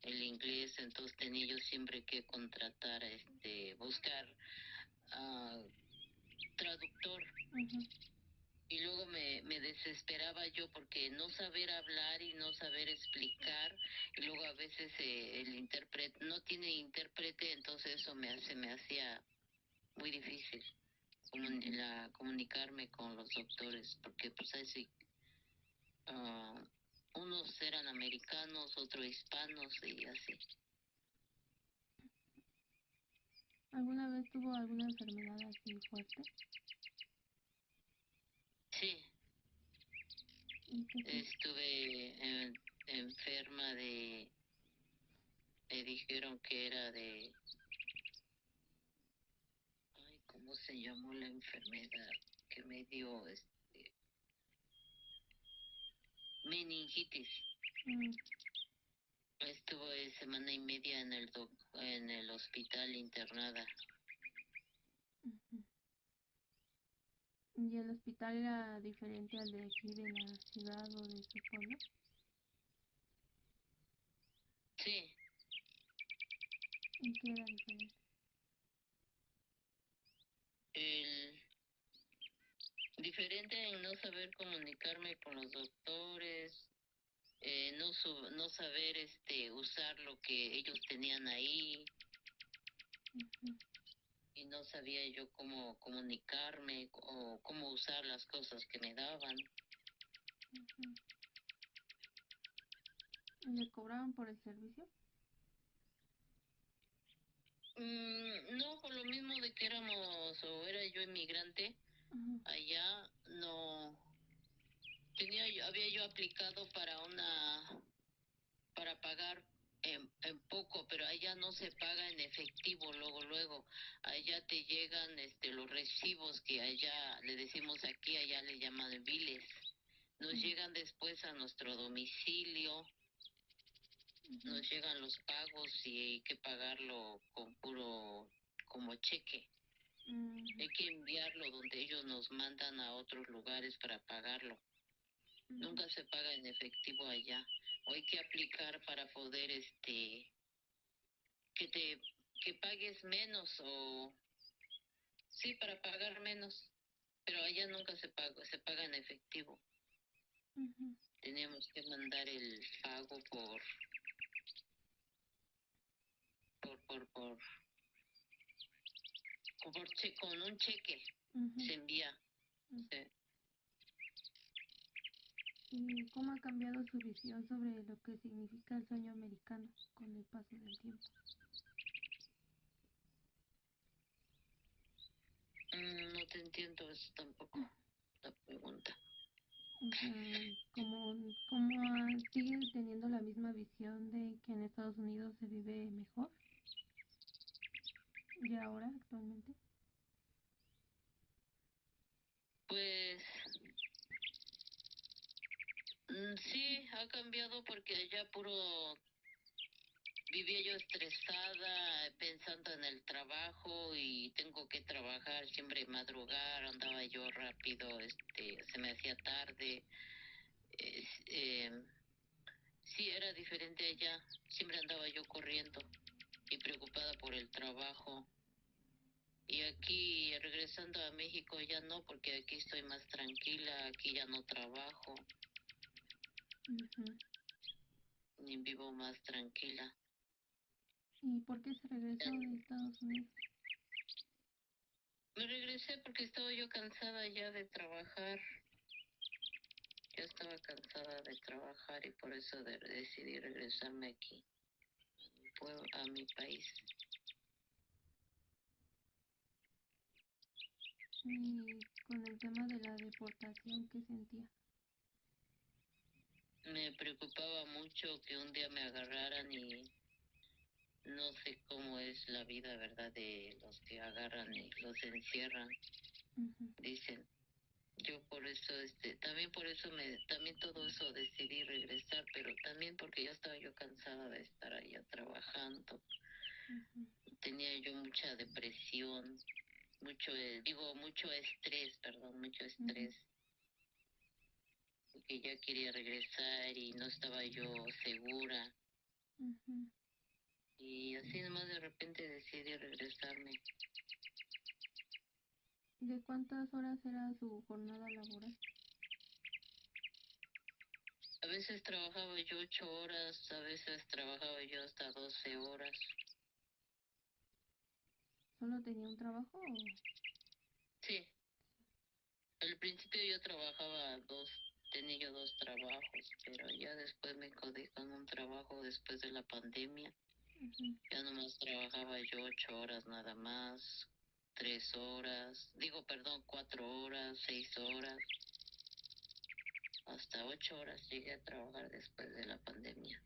el inglés, entonces tenía yo siempre que contratar, buscar ah, traductor. ujú, Y luego me desesperaba yo porque no saber hablar y no saber explicar, y luego a veces el intérprete no tiene intérprete, entonces eso se me hacía muy difícil ujú. comunicarme con los doctores, porque pues así, ah, unos eran americanos, otros hispanos y así. ¿Alguna vez tuvo alguna enfermedad así fuerte? Sí, ¿Y qué fue? estuve enferma me dijeron que era ay, ¿cómo se llamó la enfermedad que me dio meningitis? Mm, Estuve semana y media en el hospital internada. ujú. ¿Y el hospital era diferente al de aquí de la ciudad o de su pueblo? Sí, ¿En qué era diferente? el diferente en no saber comunicarme con los doctores, no saber usar lo que ellos tenían ahí Ujú, y no sabía yo cómo comunicarme o cómo usar las cosas que me daban. ujú. ¿Y le cobraban por el servicio? No, por lo mismo de que éramos o era yo inmigrante, Ajá, allá no había yo aplicado para pagar en poco, pero allá no se paga en efectivo luego. Allá te llegan los recibos que allá le decimos aquí, allá le llaman biles. Nos sí. llegan después a nuestro domicilio nos llegan los pagos y hay que pagarlo con puro como cheque. Hay que enviarlo donde ellos nos mandan a otros lugares para pagarlo. Nunca se paga en efectivo allá. O hay que aplicar para poder que te que pagues menos o sí, para pagar menos. Pero allá nunca se paga en efectivo. Tenemos que mandar el pago por con un cheque. Se envía. Sí. ¿Y cómo ha cambiado su visión sobre lo que significa el sueño americano con el paso del tiempo? No te entiendo eso tampoco, la pregunta. O sea, sigue teniendo la misma visión de que en Estados Unidos se vive mejor? ¿Y ahora, actualmente? Pues sí, ha cambiado porque allá puro vivía yo estresada, pensando en el trabajo y tengo que trabajar, siempre madrugar, andaba yo rápido, se me hacía tarde. Es, sí, era diferente allá, siempre andaba yo corriendo y preocupada por el trabajo. Y aquí, regresando a México, ya no, porque aquí estoy más tranquila, aquí ya no trabajo, ni vivo más tranquila. ¿Y por qué se regresó de Estados Unidos? Me regresé porque estaba yo cansada ya de trabajar. Yo estaba cansada de trabajar y por eso decidí regresarme aquí, a mi país. Y con el tema de la deportación, ¿qué sentía? Me preocupaba mucho que un día me agarraran y no sé cómo es la vida, ¿verdad? De los que agarran y los encierran, dicen. Yo por eso, también por eso también todo eso decidí regresar, pero también porque ya estaba yo cansada de estar allá trabajando. Tenía yo mucha depresión, mucho estrés, mucho estrés. Porque ya quería regresar y no estaba yo segura. Y así nomás de repente decidí regresarme. ¿De cuántas horas era su jornada laboral? A veces trabajaba yo 8 horas, a veces trabajaba yo hasta 12 horas. ¿Solo tenía un trabajo o...? Sí. Al principio yo tenía yo 2 trabajos, pero ya después me quedé con un trabajo después de la pandemia. Ya nomás trabajaba yo 8 horas nada más, 3 horas, 4 horas, 6 horas, hasta 8 horas llegué a trabajar después de la pandemia.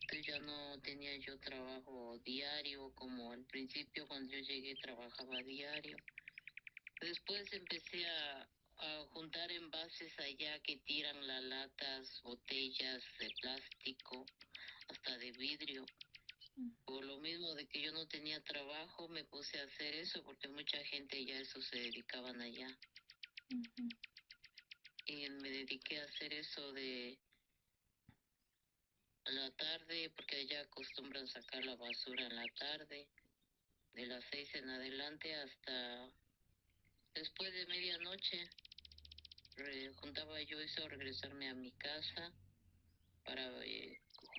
Entonces ya no tenía yo trabajo diario, como al principio cuando yo llegué trabajaba diario. Después empecé a juntar envases allá que tiran las latas, botellas de plástico, hasta de vidrio. Por lo mismo de que yo no tenía trabajo, me puse a hacer eso porque mucha gente ya a eso se dedicaban allá. Y me dediqué a hacer eso de a la tarde, porque allá acostumbran sacar la basura en la tarde, de las 6 en adelante hasta después de medianoche. Juntaba yo eso, regresarme a mi casa para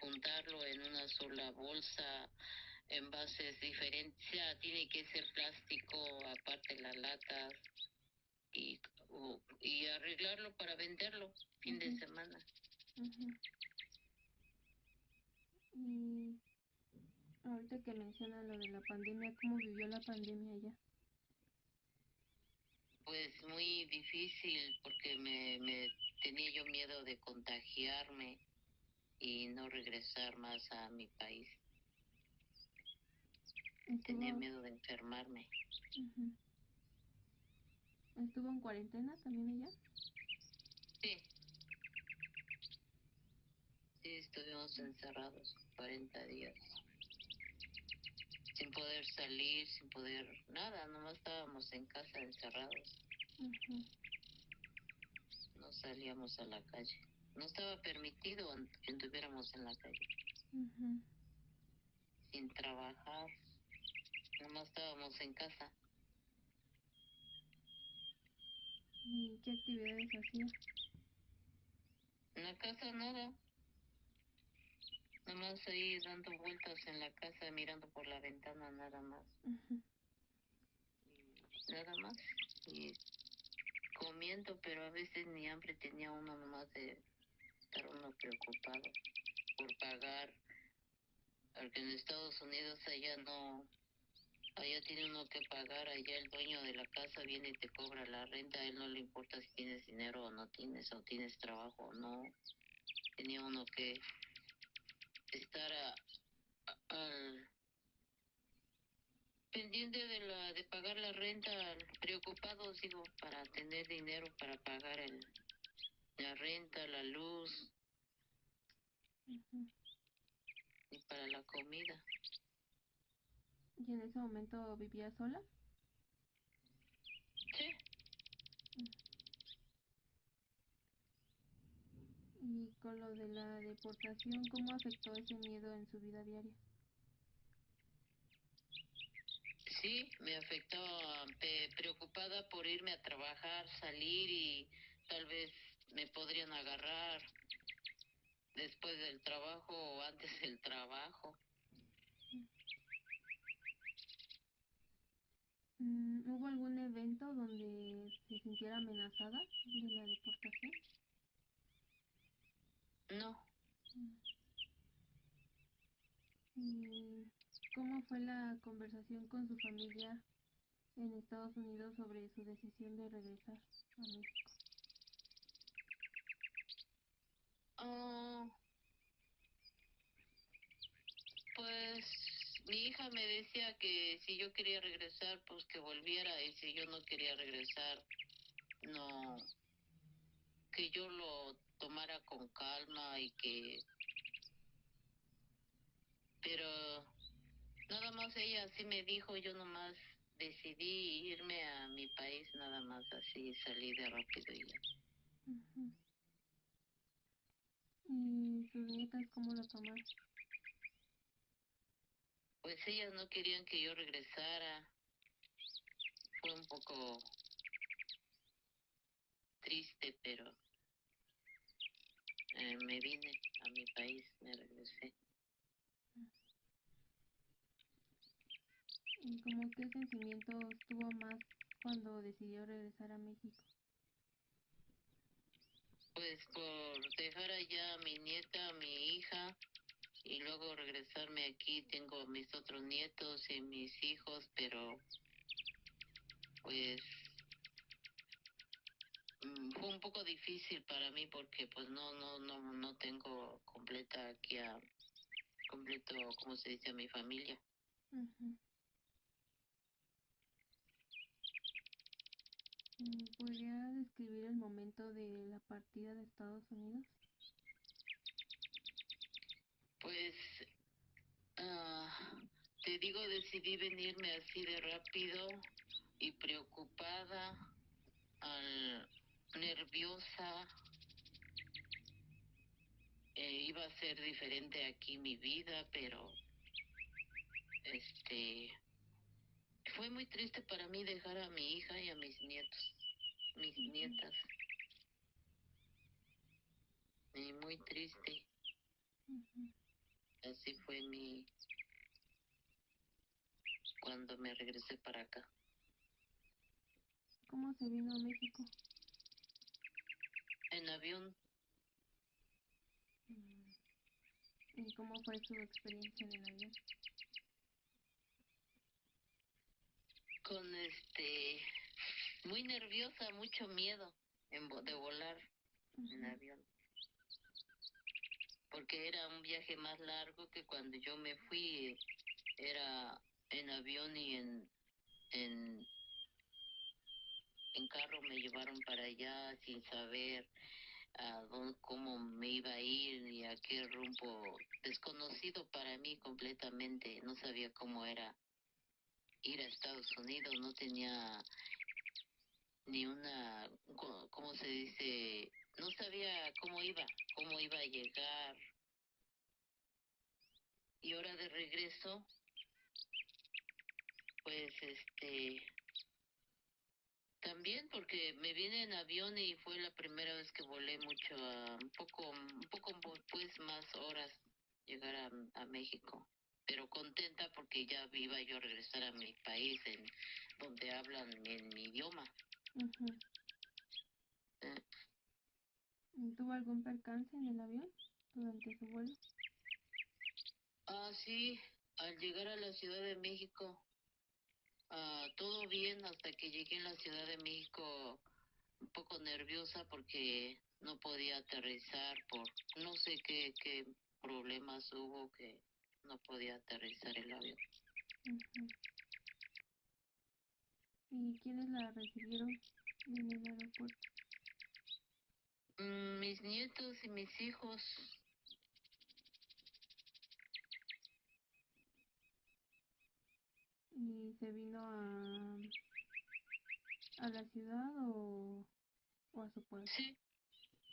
juntarlo en una sola bolsa, envases diferentes, o sea, tiene que ser plástico, aparte las latas, y arreglarlo para venderlo fin de semana. Y ahorita que menciona lo de la pandemia, ¿cómo vivió la pandemia allá? Pues muy difícil porque me tenía yo miedo de contagiarme y no regresar más a mi país. Tenía miedo de enfermarme. ¿Estuvo en cuarentena también ella? Sí. Sí, Sí, estuvimos encerrados 40 días, sin poder salir, sin poder nada, nomás estábamos en casa encerrados, Ujú. no salíamos a la calle. No estaba permitido que anduviéramos en la calle, Ujú. sin trabajar, nomás estábamos en casa. ¿Y qué actividades hacía? En la casa nada, nomás ahí dando vueltas en la casa, mirando por la ventana, nada más. Ujú. Nada más. Y comiendo, pero a veces ni hambre tenía uno, nomás de estar uno preocupado por pagar. Porque en Estados Unidos allá no, allá tiene uno que pagar, allá el dueño de la casa viene y te cobra la renta, a él no le importa si tienes dinero o tienes trabajo o no. Tenía uno que estar al pendiente de pagar la renta, preocupados, digo, para tener dinero para pagar la renta, la luz Ujú. y para la comida. ¿Y en ese momento vivía sola? Sí, Y con lo de la deportación, ¿cómo afectó ese miedo en su vida diaria? sí, me afectó, preocupada por irme a trabajar, salir y tal vez me podrían agarrar después del trabajo o antes del trabajo. ¿Hubo algún evento donde se sintiera amenazada de la deportación? No, Mm. ¿Y cómo fue la conversación con su familia en Estados Unidos sobre su decisión de regresar a México? ah, pues mi hija me decía que si yo quería regresar, pues que volviera, y si yo no quería regresar, no, que yo lo tomara con calma y que, pero nada más ella así me dijo, yo nomás decidí irme a mi país, nada más así salí de rápido y ya. Ujú. ¿Y sus nietas cómo lo tomaron? Pues ellas no querían que yo regresara, fue un poco triste, pero me vine a mi país, me regresé. ¿Y como qué sentimientos tuvo más cuando decidió regresar a México? Pues por dejar allá a mi nieta, a mi hija, y luego regresarme aquí, tengo mis otros nietos y mis hijos, pero pues fue un poco difícil para mí porque pues no tengo completa aquí completo, ¿cómo se dice? A mi familia. Ujú. ¿Podría describir el momento de la partida de Estados Unidos? Pues te digo, decidí venirme así de rápido y preocupada, nerviosa. Iba a ser diferente aquí mi vida, pero fue muy triste para mí dejar a mi hija y a mis nietos, mis Ujú. nietas. Y muy triste. Ujú. Así fue cuando me regresé para acá. ¿Cómo se vino a México? En avión, Mm. ¿Y cómo fue su experiencia en el avión? con muy nerviosa, mucho miedo de volar en Ujú. avión. Porque era un viaje más largo que cuando yo me fui, era en avión y en, en carro me llevaron para allá sin saber. cómo me iba a ir y a qué rumbo desconocido para mí completamente. No sabía cómo era ir a Estados Unidos, no tenía ni una, ¿cómo se dice? No sabía cómo iba a llegar. Y ahora de regreso, pues también porque me vine en avión y fue la primera vez que volé mucho, pues más horas llegar a México. Pero contenta porque ya iba yo a regresar a mi país en donde hablan en mi idioma. Ujú. Eh, ¿Tuvo algún percance en el avión durante su vuelo? sí, al llegar a la Ciudad de México, todo bien hasta que llegué en la Ciudad de México un poco nerviosa porque no podía aterrizar por no sé qué problemas hubo que no podía aterrizar el avión. Ujú. ¿Y quiénes la recibieron en el aeropuerto? Mis nietos y mis hijos. ¿Y se vino a la ciudad o a su pueblo? Sí,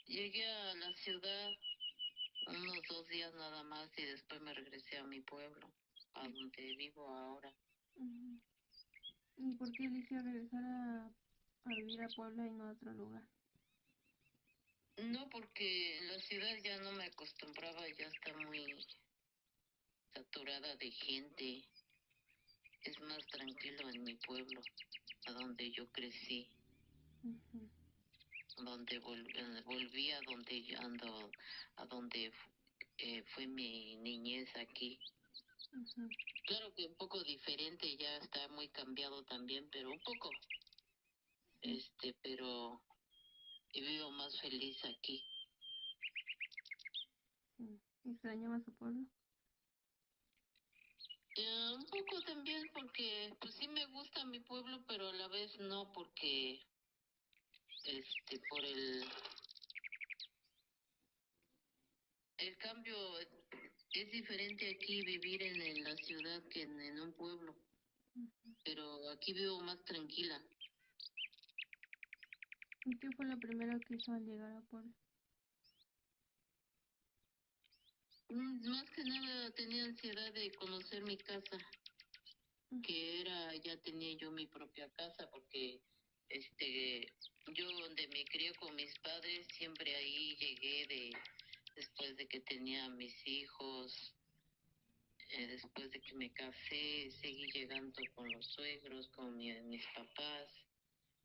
llegué a la ciudad unos 2 días nada más y después me regresé a mi pueblo, a donde vivo ahora. Ujú. ¿Y por qué eligió regresar a vivir a Puebla y no a otro lugar? No, porque la ciudad ya no me acostumbraba, ya está muy saturada de gente. Es más tranquilo en mi pueblo, a donde yo crecí, Ujú. donde volví a donde yo ando, a donde fue mi niñez aquí. Ujú. Claro que un poco diferente, ya está muy cambiado también, pero un poco, Sí, pero vivo más feliz aquí. sí. ¿Extrañaba su pueblo? Un poco también porque, pues sí me gusta mi pueblo, pero a la vez no porque, por el cambio es diferente aquí vivir en la ciudad que en un pueblo, Ujú. pero aquí vivo más tranquila. ¿Y qué fue lo primero que hizo al llegar a Puebla? Más que nada tenía ansiedad de conocer mi casa, ya tenía yo mi propia casa porque yo donde me crié con mis padres, siempre ahí llegué después de que tenía mis hijos, después de que me casé, seguí llegando con los suegros, con mis papás.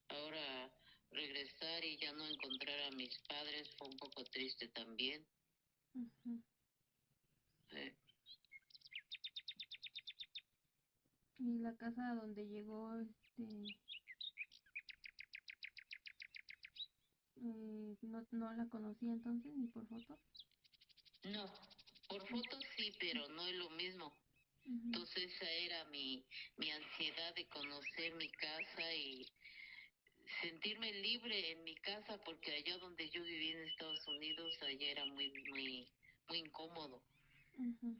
Ahora regresar y ya no encontrar a mis padres fue un poco triste también. Ujú. Eh, ¿Y la casa a donde llegó, no la conocía entonces ni por foto? no, por fotos sí, pero no es lo mismo. Ujú. Entonces esa era mi ansiedad de conocer mi casa y sentirme libre en mi casa, porque allá donde yo viví en Estados Unidos, allá era muy incómodo Ujú.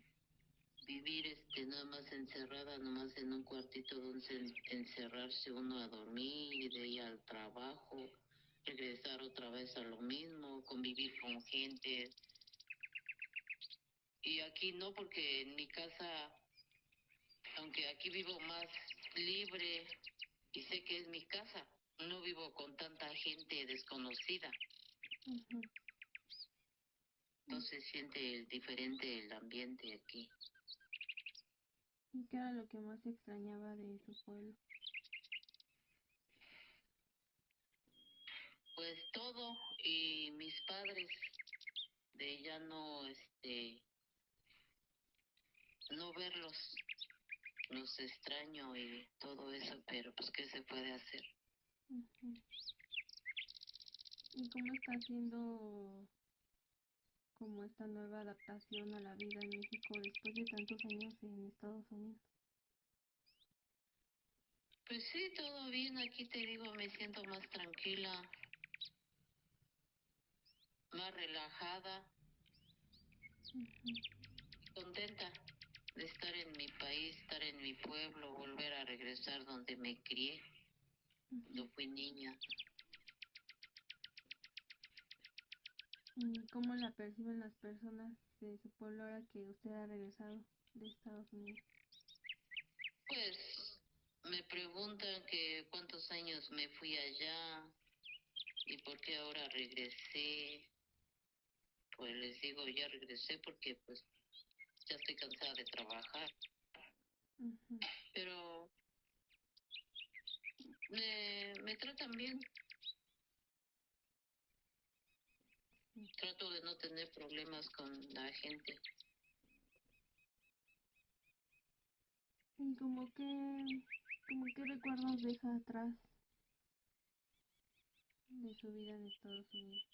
vivir nada más encerrada, nada más en un cuartito donde encerrarse uno a dormir y de ahí al trabajo, regresar otra vez a lo mismo, convivir con gente. Y aquí no, porque en mi casa, aunque aquí vivo más libre y sé que es mi casa, no vivo con tanta gente desconocida. Ujú. Entonces siente diferente el ambiente aquí. ¿Y qué era lo que más extrañaba de su pueblo? Pues todo, y mis padres, de ya no verlos, los extraño y todo eso, pero pues qué se puede hacer. Ujú. ¿Y cómo está haciendo como esta nueva adaptación a la vida en México después de tantos años en Estados Unidos? Pues sí, todo bien, aquí te digo, me siento más tranquila, más relajada, contenta de estar en mi país, estar en mi pueblo, volver a regresar donde me crié, cuando fui niña. ¿Y cómo la perciben las personas de su pueblo ahora que usted ha regresado de Estados Unidos? Pues me preguntan que cuántos años me fui allá y por qué ahora regresé. Pues les digo, ya regresé porque pues ya estoy cansada de trabajar. Pero me tratan bien. Trato de no tener problemas con la gente. ¿Y como qué recuerdos deja atrás de su vida en Estados Unidos?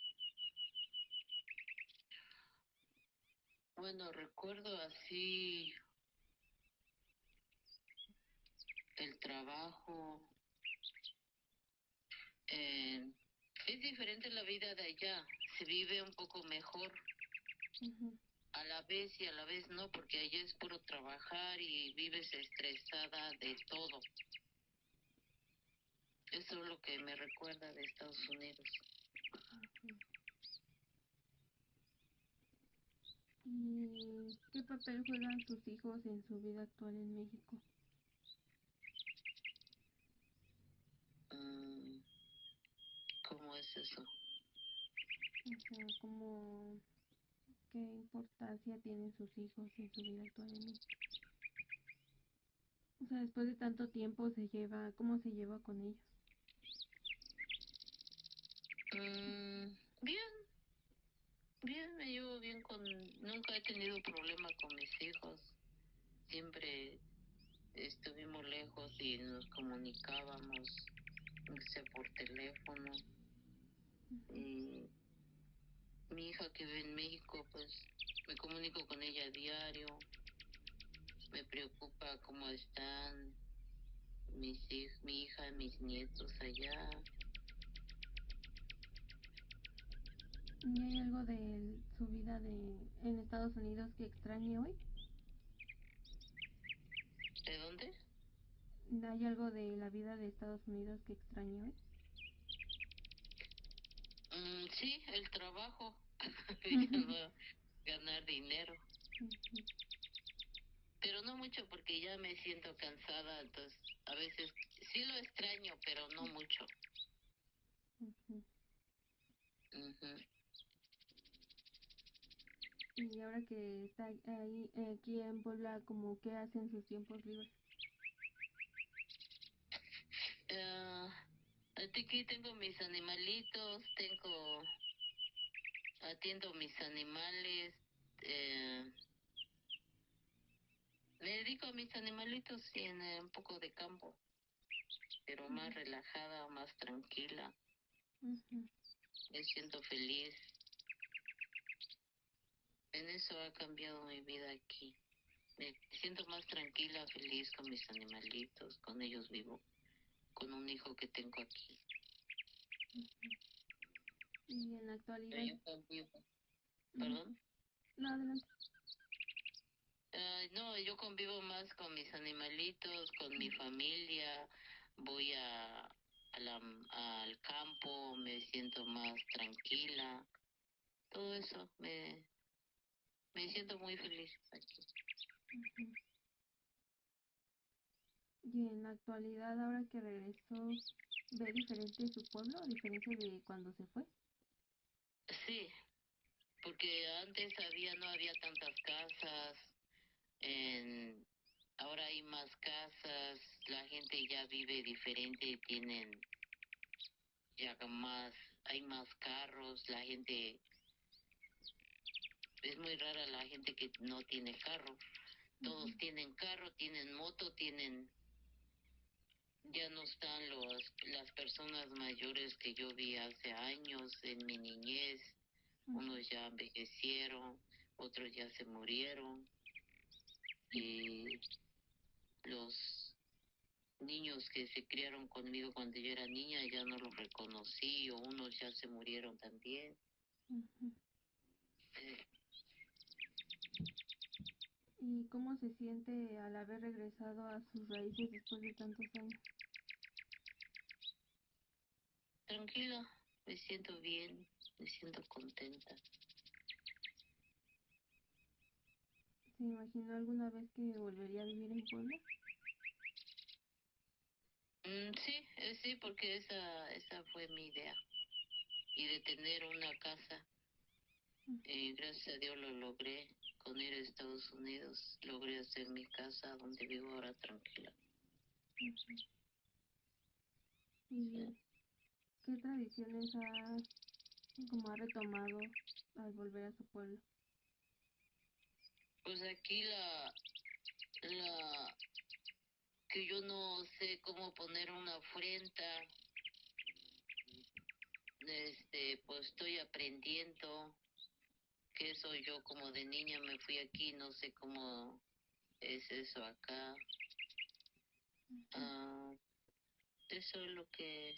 Bueno, recuerdo así el trabajo. Es diferente la vida de allá. Se vive un poco mejor. A la vez y a la vez no, porque allá es puro trabajar y vives estresada de todo. Eso es lo que me recuerda de Estados Unidos. ¿Y qué papel juegan sus hijos en su vida actual en México? ¿Cómo es eso? O sea, ¿qué importancia tienen sus hijos en su vida actual en México? O sea, después de tanto tiempo ¿cómo se lleva con ellos? Bien, bien, me llevo bien nunca he tenido problema con mis hijos. Siempre estuvimos lejos y nos comunicábamos, aunque sea por teléfono. Y mi hija que vive en México, pues me comunico con ella a diario. Me preocupa cómo están mi hija y mis nietos allá. ¿Y hay algo de su vida en Estados Unidos que extrañe hoy? ¿De dónde? ¿Hay algo de la vida de Estados Unidos que extrañe hoy? Sí, el trabajo. Viendo ganar dinero. Pero no mucho porque ya me siento cansada, entonces a veces sí lo extraño, pero no mucho. Y ahora que está ahí, aquí en Puebla, ¿como qué hace en sus tiempos libres? Aquí tengo mis animalitos, atiendo mis animales, me dedico a mis animalitos y en un poco de campo, pero más relajada, más tranquila. Me siento feliz. En eso ha cambiado mi vida aquí. Me siento más tranquila, feliz con mis animalitos, con ellos vivo, con un hijo que tengo aquí. Y en la actualidad... Yo convivo. ¿Perdón? No, adelante. No, yo convivo más con mis animalitos, con mi familia. Voy al campo, me siento más tranquila. Todo eso, me siento muy feliz aquí. Y en la actualidad, ahora que regresó, ¿ve diferente su pueblo a diferencia de cuando se fue? Sí, porque antes no había tantas casas, ahora hay más casas, la gente ya vive diferente, hay más carros, la gente, es muy rara la gente que no tiene carro. Todos tienen carro, tienen moto, ya no están las personas mayores que yo vi hace años en mi niñez. Unos ya envejecieron, otros ya se murieron. Y los niños que se criaron conmigo cuando yo era niña ya no los reconocí, o unos ya se murieron también. Ujú. Eh, ¿Y cómo se siente al haber regresado a sus raíces después de tantos años? Tranquila, me siento bien, me siento contenta. ¿Se imaginó alguna vez que volvería a vivir en Puebla? Sí, sí, porque esa fue mi idea. Y de tener una casa, gracias a Dios lo logré. Con ir a Estados Unidos logré hacer mi casa donde vivo ahora tranquila. Ujú. ¿Y qué tradiciones como ha retomado al volver a su pueblo? Pues aquí la que yo no sé cómo poner una ofrenda, pues estoy aprendiendo. Que soy yo como de niña me fui aquí, no sé cómo es eso acá. Ah, eso es lo que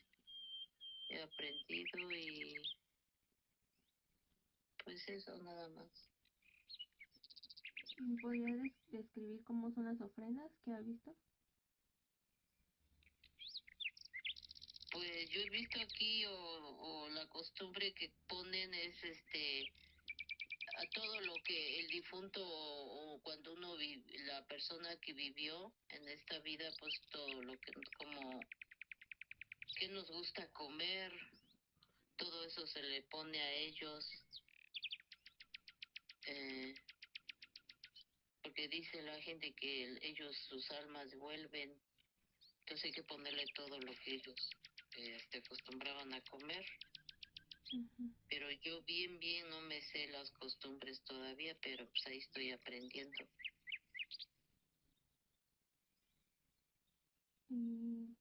he aprendido y pues eso nada más. ¿Podría describir cómo son las ofrendas que ha visto? Pues yo he visto aquí o la costumbre que ponen es a todo lo que el difunto o cuando uno la persona que vivió en esta vida, pues todo lo que como que nos gusta comer, todo eso se le pone a ellos. Eh, Porque dice la gente que ellos sus almas vuelven, entonces hay que ponerle todo lo que ellos acostumbraban a comer. Ujú. Pero yo bien no me sé las costumbres todavía, pero pues ahí estoy aprendiendo. ¿Y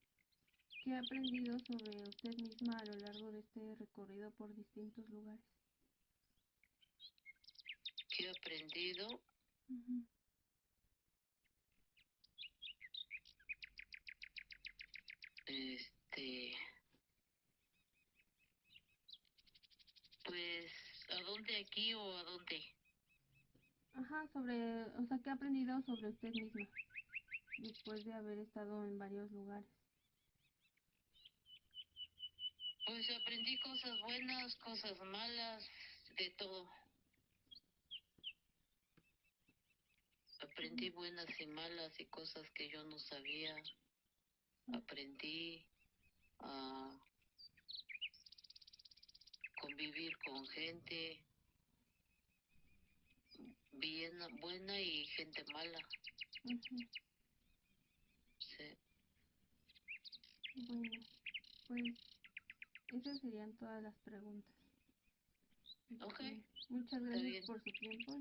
qué ha aprendido sobre usted misma a lo largo de este recorrido por distintos lugares? ¿Qué he aprendido? Ujú. Este, pues, ¿a dónde aquí o a dónde? Ajá, o sea, ¿qué ha aprendido sobre usted misma después de haber estado en varios lugares? Pues aprendí cosas buenas, cosas malas, de todo. Ujú. Aprendí buenas y malas y cosas que yo no sabía. Sí. Aprendí a convivir con gente bien buena y gente mala. Ujú. Sí. Bueno, pues esas serían todas las preguntas. Ok, Muchas está gracias bien. por su tiempo.